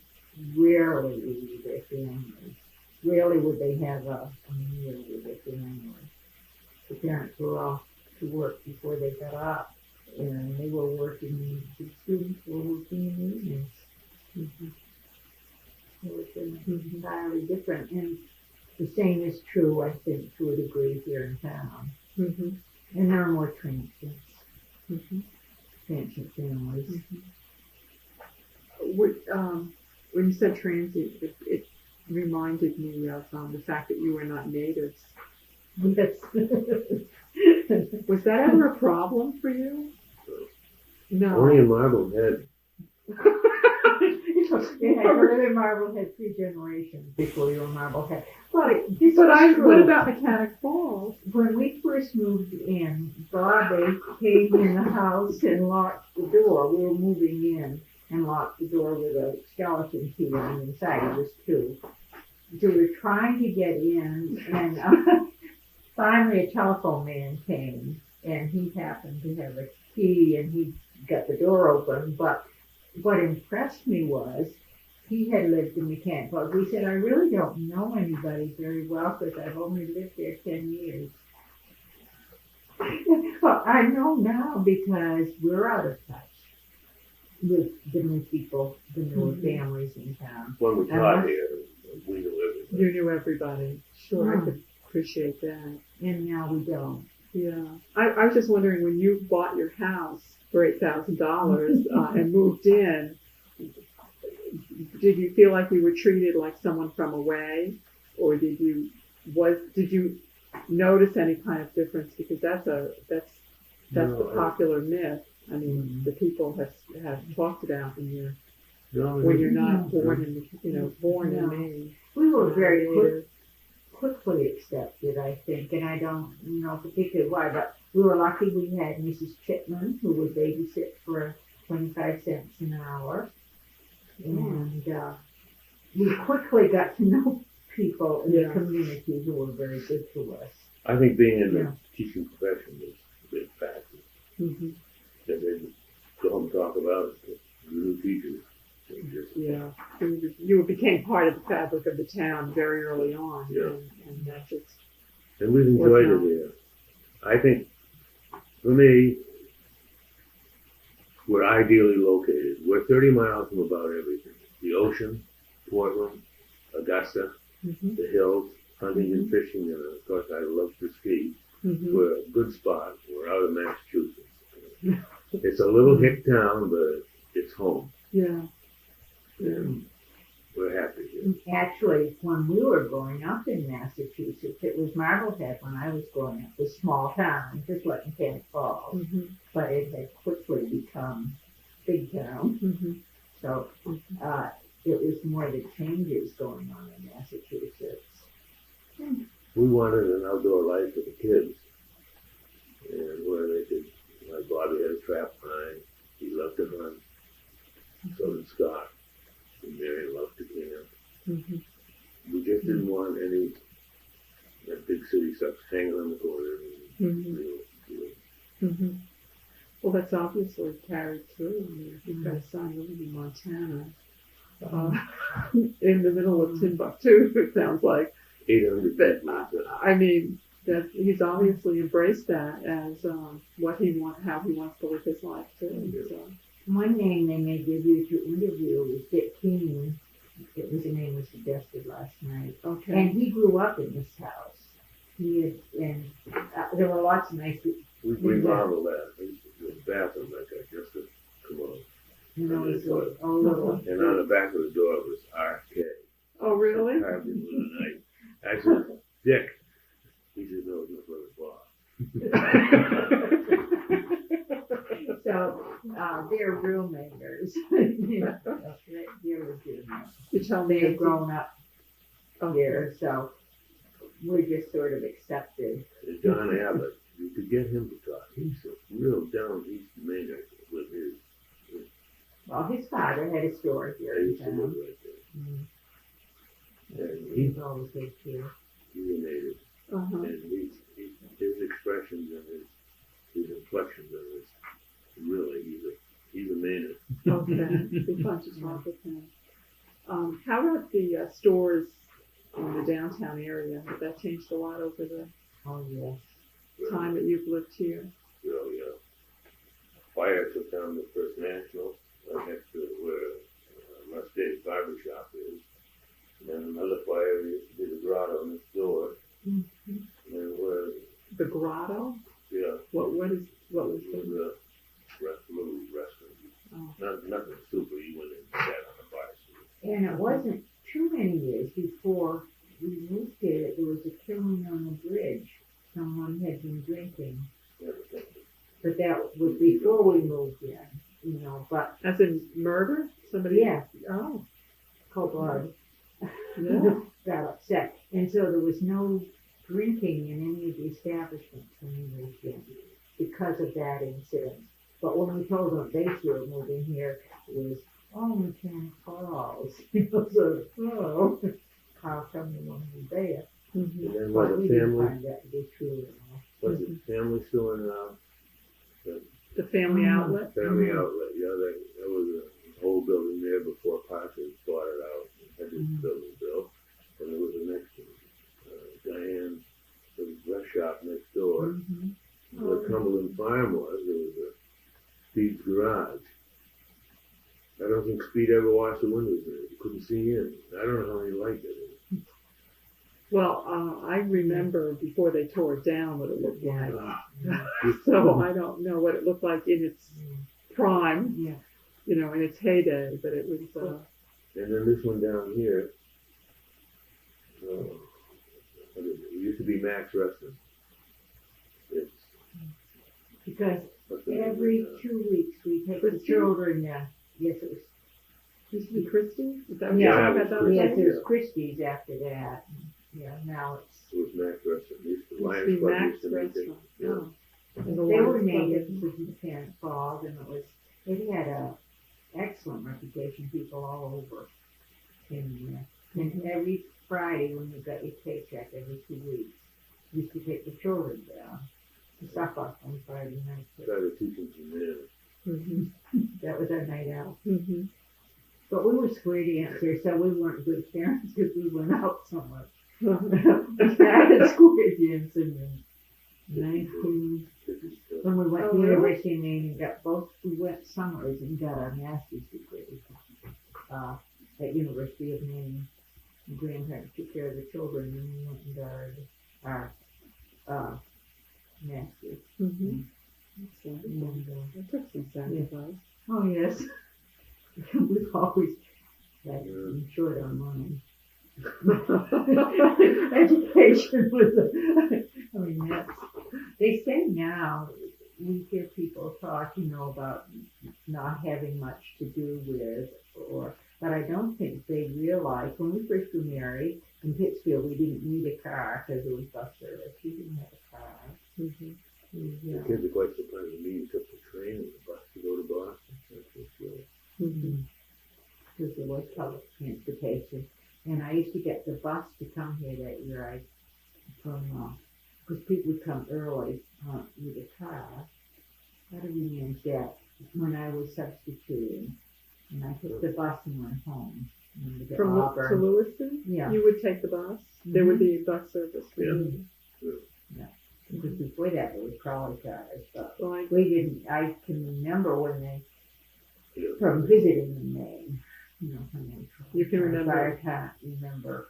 rarely would leave their families. Rarely would they have a meal with their family. The parents were off to work before they got up, and they were working, the students were working in the evenings. So it's entirely different. And the same is true, I think, to a degree here in town. And there are more transients. Transient families. When you said transient, it reminded me of the fact that you were not natives. Yes. Was that ever a problem for you? No. Only in Marblehead. Yeah, I lived in Marblehead 3 generations before you were Marblehead. What about Mechanic Falls? When we first moved in, Bobby came in the house and locked the door. We were moving in and locked the door with a skeleton key on the inside. It was 2. So we were trying to get in, and finally a telephone man came, and he happened to have a key, and he got the door open. But what impressed me was he had lived in Mechanic Falls. He said, I really don't know anybody very well because I've only lived there 10 years. Well, I know now because we're out of touch with the new people, the newer families in town. When we taught here, we knew everything. You knew everybody. Sure, I could appreciate that. And now we don't. Yeah. I was just wondering, when you bought your house for $8,000 and moved in, did you feel like you were treated like someone from away, or did you notice any kind of difference? Because that's the popular myth. I mean, the people have talked about when you're not born in Maine. We were very quickly accepted, I think, and I don't know particularly why, but we were lucky we had Mrs. Chipman, who would babysit for 25 cents an hour. And we quickly got to know people in the community who were very good to us. I think being in the teaching profession is a big factor. That they go home and talk about it. The new teachers. You became part of the fabric of the town very early on. Yeah. And that just... And we've enjoyed it here. I think, for me, we're ideally located. We're 30 miles from about everything. the ocean, Portland, Augusta, Mhm. the hills, hunting and fishing, and of course I love to ski. Mhm. We're a good spot. We're out of Massachusetts. It's a little hick town, but it's home, Yeah. and we're happy here. Actually, when we were growing up in Massachusetts, it was Marblehead when I was growing up, a small town, just like Mechanic Falls, Mhm. but it had quickly become big town. Mhm. So it was more the changes going on in Massachusetts. We wanted an outdoor life for the kids, and where they could, like Bobby had a trap line, he loved to hunt, so did Scott, and Mary loved to camp. Mhm. We just didn't want any that big city stuff hanging on the corner. Mhm. Mhm. Well, that's obviously carried through. I mean, if you've got a son living in Montana, in the middle of Timbuktu, it sounds like. 800 But people. I mean, that he's obviously embraced that as how he wants to live his life too. So. One name they may give you to interview was Dick King. It was a name was suggested last night. Okay. And he grew up in this house. There were lots of nice people. We remodeled that. The bathroom that got just a commode. You know, And it was a little. And on the back of the door was RK. Oh, really? Carved in with a knife. I said, Dick. He said, no, it's my brother's boss. So they're roommakers. They're legitimate. You tell me. They've grown up here, so we're just sort of accepted. And John Abbott, you could get him to talk. He's a real down east Mainer with his. Well, his father had a store here He in used to live town. right there. And He's always lived here. he's a native. Uh-huh. And his expressions and his inflections and his really he's a Mainer. Okay. It'd be fun to talk with him. How about the stores in the downtown area? Has that changed a lot over the Oh, yes. time that you've lived here? Well, yeah. Fire took down the First National, right next to where Les Dave's barber shop is. And then another fire used to be the grotto next door. Mm-hmm. And where, The Grotto? yeah, What was it was the? a little restaurant. Oh. Nothing super, you went and sat on the bar stool. And it wasn't too many years before we moved here, there was a killing on the bridge. Someone had been drinking. But that was before we moved in, you know, but As in murder? Somebody? yeah, Oh, cold blood. yeah. Got upset. And so there was no drinking in any of the establishments when we moved in because of that incident. But when we told them they were moving here, it was, oh, Mechanic Falls. You know, so, oh, how come you want to be there? Mm-hmm. And then But was we the didn't family, find that to be true at all. was the family still in The family outlet? family outlet? Yeah, that was a whole building there before Parsons bought it out and had this building built. And there was a next Diane, the rest shop next door. Mm-hmm. Where Cumberland Farm was, there was a Speed's garage. I don't think Speed ever washed the windows in it. You couldn't see in. I don't know how he liked it. Well, I remember before they tore it down what it looked like. Ah, So I don't know what it looked like in its prime, Yeah. you know, in its heyday, but it was, And then this one down here, what is it? It used to be Max Wrestling. It's Because what's the name? every 2 weeks we take the children there. Yes, it was. used to be Christie? Is that what Yeah, you it had was that Yes, place? there's Christie's after that. Yeah, now it's. It was Max Wrestling. It used to Used to Lions be Club Max used to make it. Restaurant. Yeah. Oh. And the They were Lions Club natives was- of Mechanic Falls, and it had a excellent reputation. People all over came there. And every Friday when you got your paycheck, every 2 weeks, you used to take the children down to supper on Friday night. Started teaching some manners. Mhm. That was our night out. Mhm. But we were square dancers, so we weren't good parents because we went out so much. We started square dancing in 19. When we went Oh, to really? University of Maine and we went summers and got our master's degree. at University of Maine. My grandparents took care of the children, and we went and got our masters. Mm-hmm. That's wonderful. And, It took some sacrifice. oh yes, we've always been short on money. Education was, I mean, they say now, we hear people talk, about not having much to do with, but I don't think they realize, when we first were married in Pittsfield, we didn't need a car because it was bus service. We didn't have a car. Mm-hmm. The kids are quite surprised at me. You took the train and the bus to go to Boston. That's what's good. Mm-hmm. Because there was public transportation. And I used to get the bus to come here that year. Because people would come early with a car. How do we manage that? When I was substituting, and I took the bus and went home. From Auburn. to Lewiston? Yeah. You would take the bus? There would be bus service. Yeah. Because before that, there was trolley cars, but Well, we didn't. I can remember when they, Yeah. from visiting in Maine, when they. You can remember. I can't remember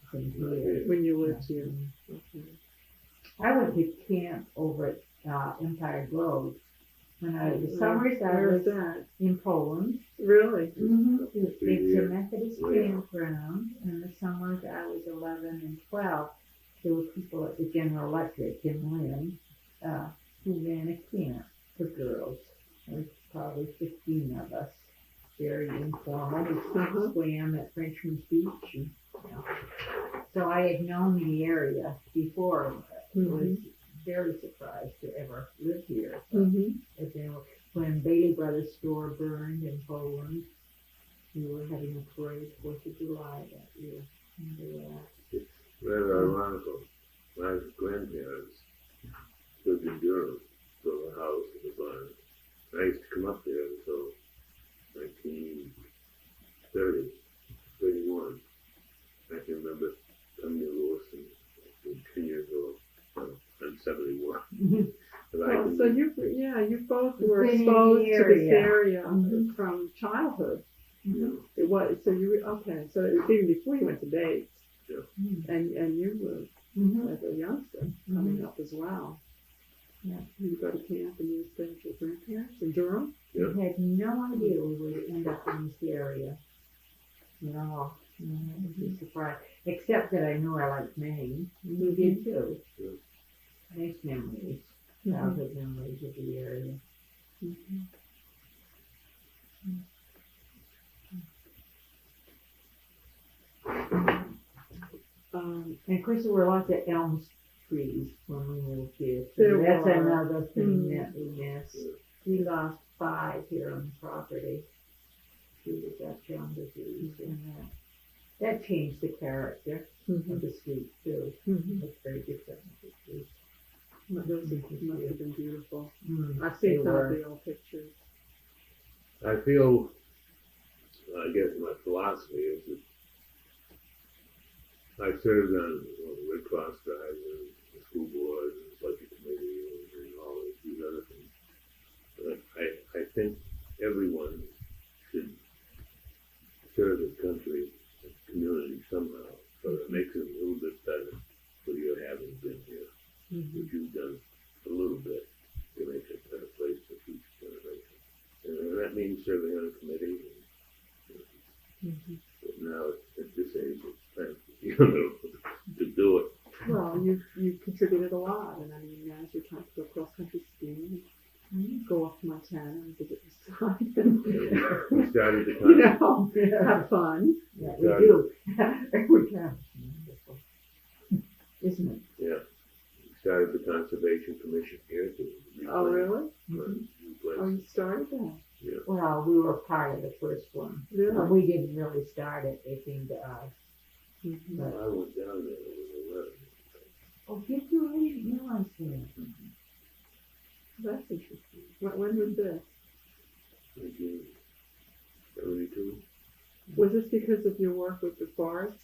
from here. when you lived here. Okay. I went to camp over at Empire Grove when the summers I Where was is that? in Poland. Really? Mm-hmm. It's a Methodist Yeah. campground, and the summers I was 11 and 12, there were people at the General Electric in Lynn who ran a camp for girls. There was probably 15 of us. Very informal. We swam at Frenchman's Beach. And, So I had known the area before. I was very surprised to ever live here. Mm-hmm. When Bailey Brothers store burned in Poland, we were having a parade 4th of July that year. It's rather ironical. My grandparents lived in Durham, built a house in the barn. I used to come up there until 1930, 31. I can remember coming to Lewiston, I was 10 years old. I'm 71. But I Well, can, so you both were Been in exposed the to this area. area from childhood. Mhm. It was so you were okay. So it was even before you went to Bates, Yeah. and you were Mhm. as a youngster coming up as well. Yeah. You go to camp and you stay with your grandparents in Durham. Yeah. We had no idea we would end up in this area at all. I was just surprised. Except that I knew I liked Maine. And you did too. Yeah. Nice memories, childhood memories of the area. Mm-hmm. And of course there were lots of elm trees when we moved here. There So that's were. another thing Mm. that we missed. We lost 5 here on the property due to that gum disease, and that changed the character of the street too. Mm-hmm. It's very different. Those must have been beautiful. I've They seen some were. of the old pictures. I feel, I guess my philosophy is that I served on the Red Cross drives and the school board and the budget committee and all of these other things. But I think everyone should serve the country and community somehow, so that makes it a little bit better for you having been here. What you've done a little bit to make it a better place for future generations. And that means serving on a committee. But now at this age, it's time to do it. Well, you contributed a lot, and I mean, as you're trying to go cross country skiing, go off to Montana and visit the site, and We started the you know, have fun. Yeah, we do. Every time. Wonderful. Isn't it? Yeah. We started the Conservation Commission here to Oh, really? new Oh, you started that? Yeah. Well, we were part of the first one. Really? We didn't really start it. They came to us. Mm-hmm. But, I went down there when I was 11. oh, did you? I didn't realize that. That's interesting. When was this? 1972. Was this because of your work with the Forest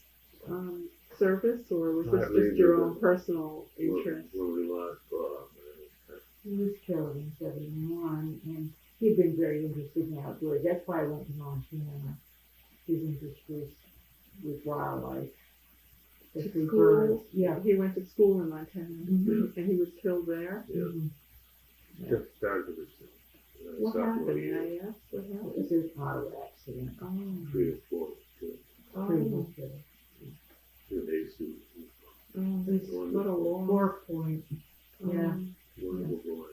Service, or was this Not just your really, own personal interest? When we lost Bob. He was killed in 71, and he'd been very interested in outdoors. That's why I went to Montana. his interest was with wildlife. Especially School? birds. Yeah. He went to school in Montana, Mhm. and he was killed there. Yeah. Mhm. Just started this What sophomore happened? year. May I ask? What It happened? was an auto accident. Oh, 3 or 4. Two. oh, They sued. oh, It's what a loss. 4 point. Yeah. Wonderful boy.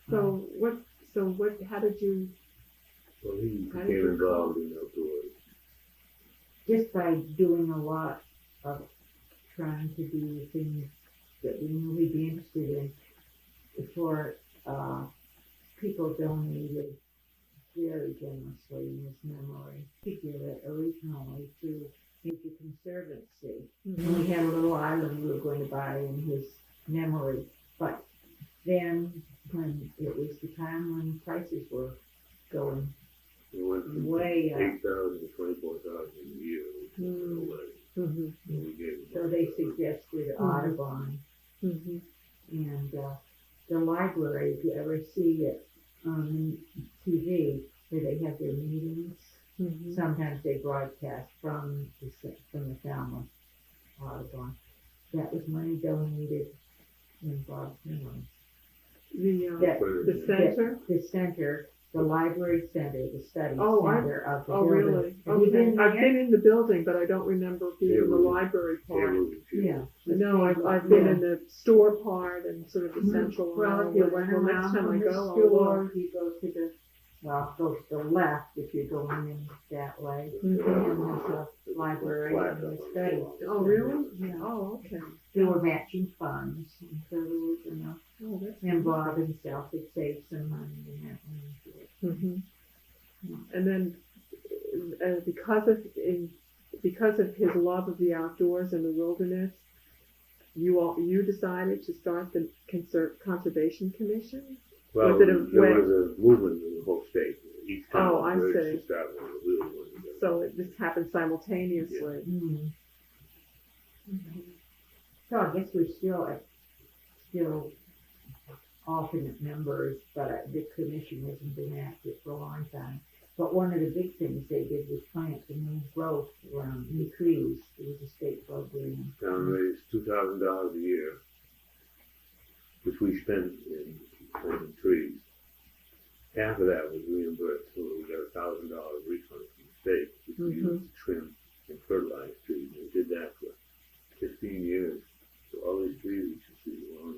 So what? How did you? Well, he How did became you involved in outdoors. Just by doing a lot of trying to do the things that we knew he'd be interested in. Before people donated very generously in his memory. He did it originally to Nature Conservancy. And we had a little island we were going to buy in his memory. But then when it was the time when prices were going He went from way up, 8,000 to 24,000 a year. Mm. Away. Mm-hmm. And we gave him so they suggested Audubon. Mm-hmm. And the library, if you ever see it on TV, where they have their meetings, Mm-hmm. sometimes they broadcast from the Falmouth Audubon. That was money donated in Bob's memory. The Center. The center, the library center, the study Oh, center of the Oh, building. really? Have you Okay. been I've there? been in the building, but I don't remember being in the Hayward. library part. Yeah. No, I've been in the store part and sort of the central. Well, if aisle. you went Well, around next time I the go, I'll store, look. you go to go to the left if you're going in that way. Mhm. And there's a library and a study. Oh, really? Yeah. Oh, okay. There were matching funds, and so there was enough. Oh, that's And Bob himself had saved some money in that one. hmm And then, because of his love of the outdoors and the wilderness, you decided to start the Conservation Commission. Well, Was it there was a movement in the whole state. Each town Oh, I urged see. to start one, we were one together. So this happened simultaneously. Mm. So I guess we're still alternate members, but the commission hasn't been active for a long time. But one of the big things they did was plant the new growth around new trees. It was a state program. Town raised $2,000 a year, which we spent in planting trees. Half of that was reimbursed, so we got $1,000 refund from the state, which we used to trim and fertilize trees. We did that for 15 years. So all these trees you should see along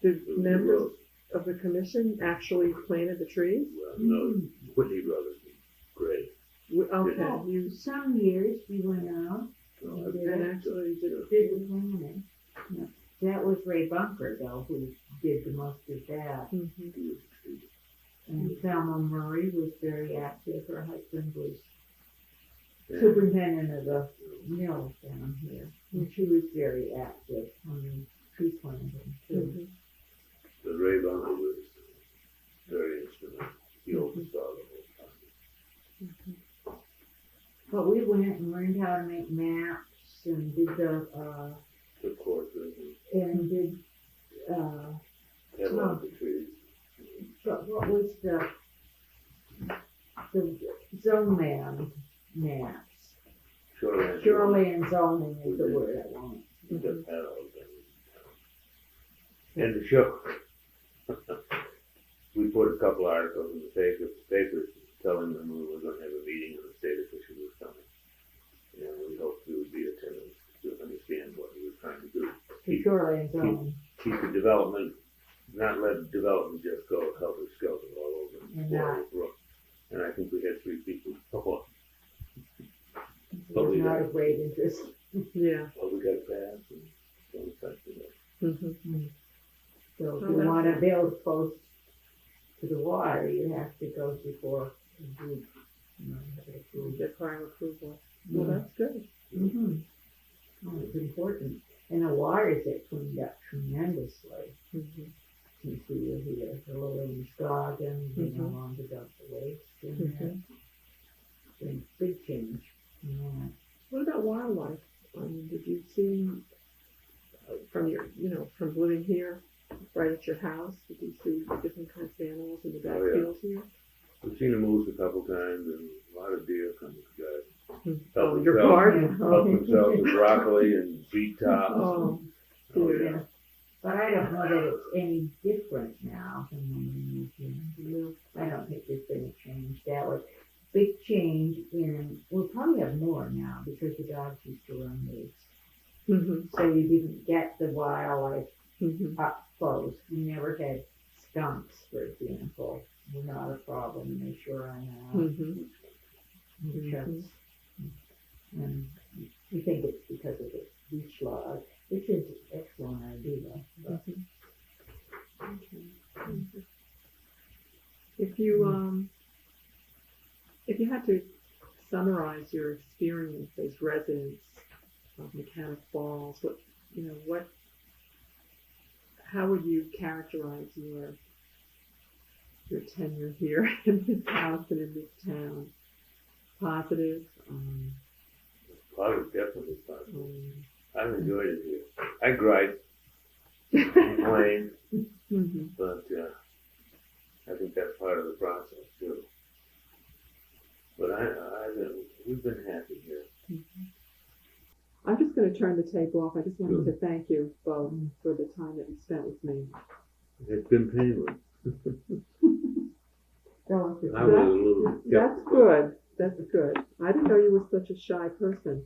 Did the members road. of the commission actually planted the trees? Well, no, Whitney Brothers, great. Okay, Yeah. you Some years we went out So and I- did and it. actually did. Did the planning. Yeah. That was Ray Bunker though, who did the most of that. Mhm. And Thelma Murray was very active. Her husband was Yeah. superintendent of the mill down here. And she was very active on the tree planting too. Mhm. The Ray Bunker was very instrumental. He oversaw the whole time. But we went and learned how to make maps and did The courses and and did catalog the trees. but what was the zone man maps? Shoreline. Shoreline zoning is the word I want. We just had all of them. And the show. We put a couple articles in the papers telling them we were going to have a meeting and the state official was coming. And we hoped we would be attended to understand what we were trying to do. The shoreline zoning. Keep the development, not let development just go helter-skelter all over And Laurel Brook. And I think we had 3 people. Oh, There's not a great interest. Yeah. well, we got passed and so we such and that. Mhm. So if Oh, you that's want to nice. build close to the water, you have to go before the group. Get prior approval. Well, that's good. Mm-hmm. Oh, it's important. And the waters have cleaned up tremendously Mhm. since we were here. The Lorraine Scoggin, you no Mhm. longer dump the waste in Mhm. there. Been big change in that. What about wildlife? Did you see from from living here, right at your house, did you see different kinds of animals in the Oh, yeah. backfield here? We've seen the moose a couple times, and a lot of deer come to guys. Oh, your garden. Help themselves with broccoli and beet tops. Oh, Oh, dear. yeah. But I don't know that it's any different now than when we moved in. Do you? I don't think there's been a change. That was big change in, we'll probably have more now because the dogs used to run loose. Mhm. So you didn't get the wildlife Mhm. up close. We never had skunks, for example. Were not a problem, and they sure are now. Mhm. Because, and we think it's because of the beach laws, which is an excellent idea. But Okay. If you had to summarize your experience as residents of Mechanic Falls, how would you characterize your tenure here in this house and in this town? Positive. Positive, definitely positive. I've enjoyed it here. I gripe, complain, Mhm. but I think that's part of the process too. But we've been happy here. I'm just going to turn the tape off. I just wanted to thank you both for the time that you spent with me. It's been painless. so I was a little That's good. That's good. I didn't know you were such a shy person.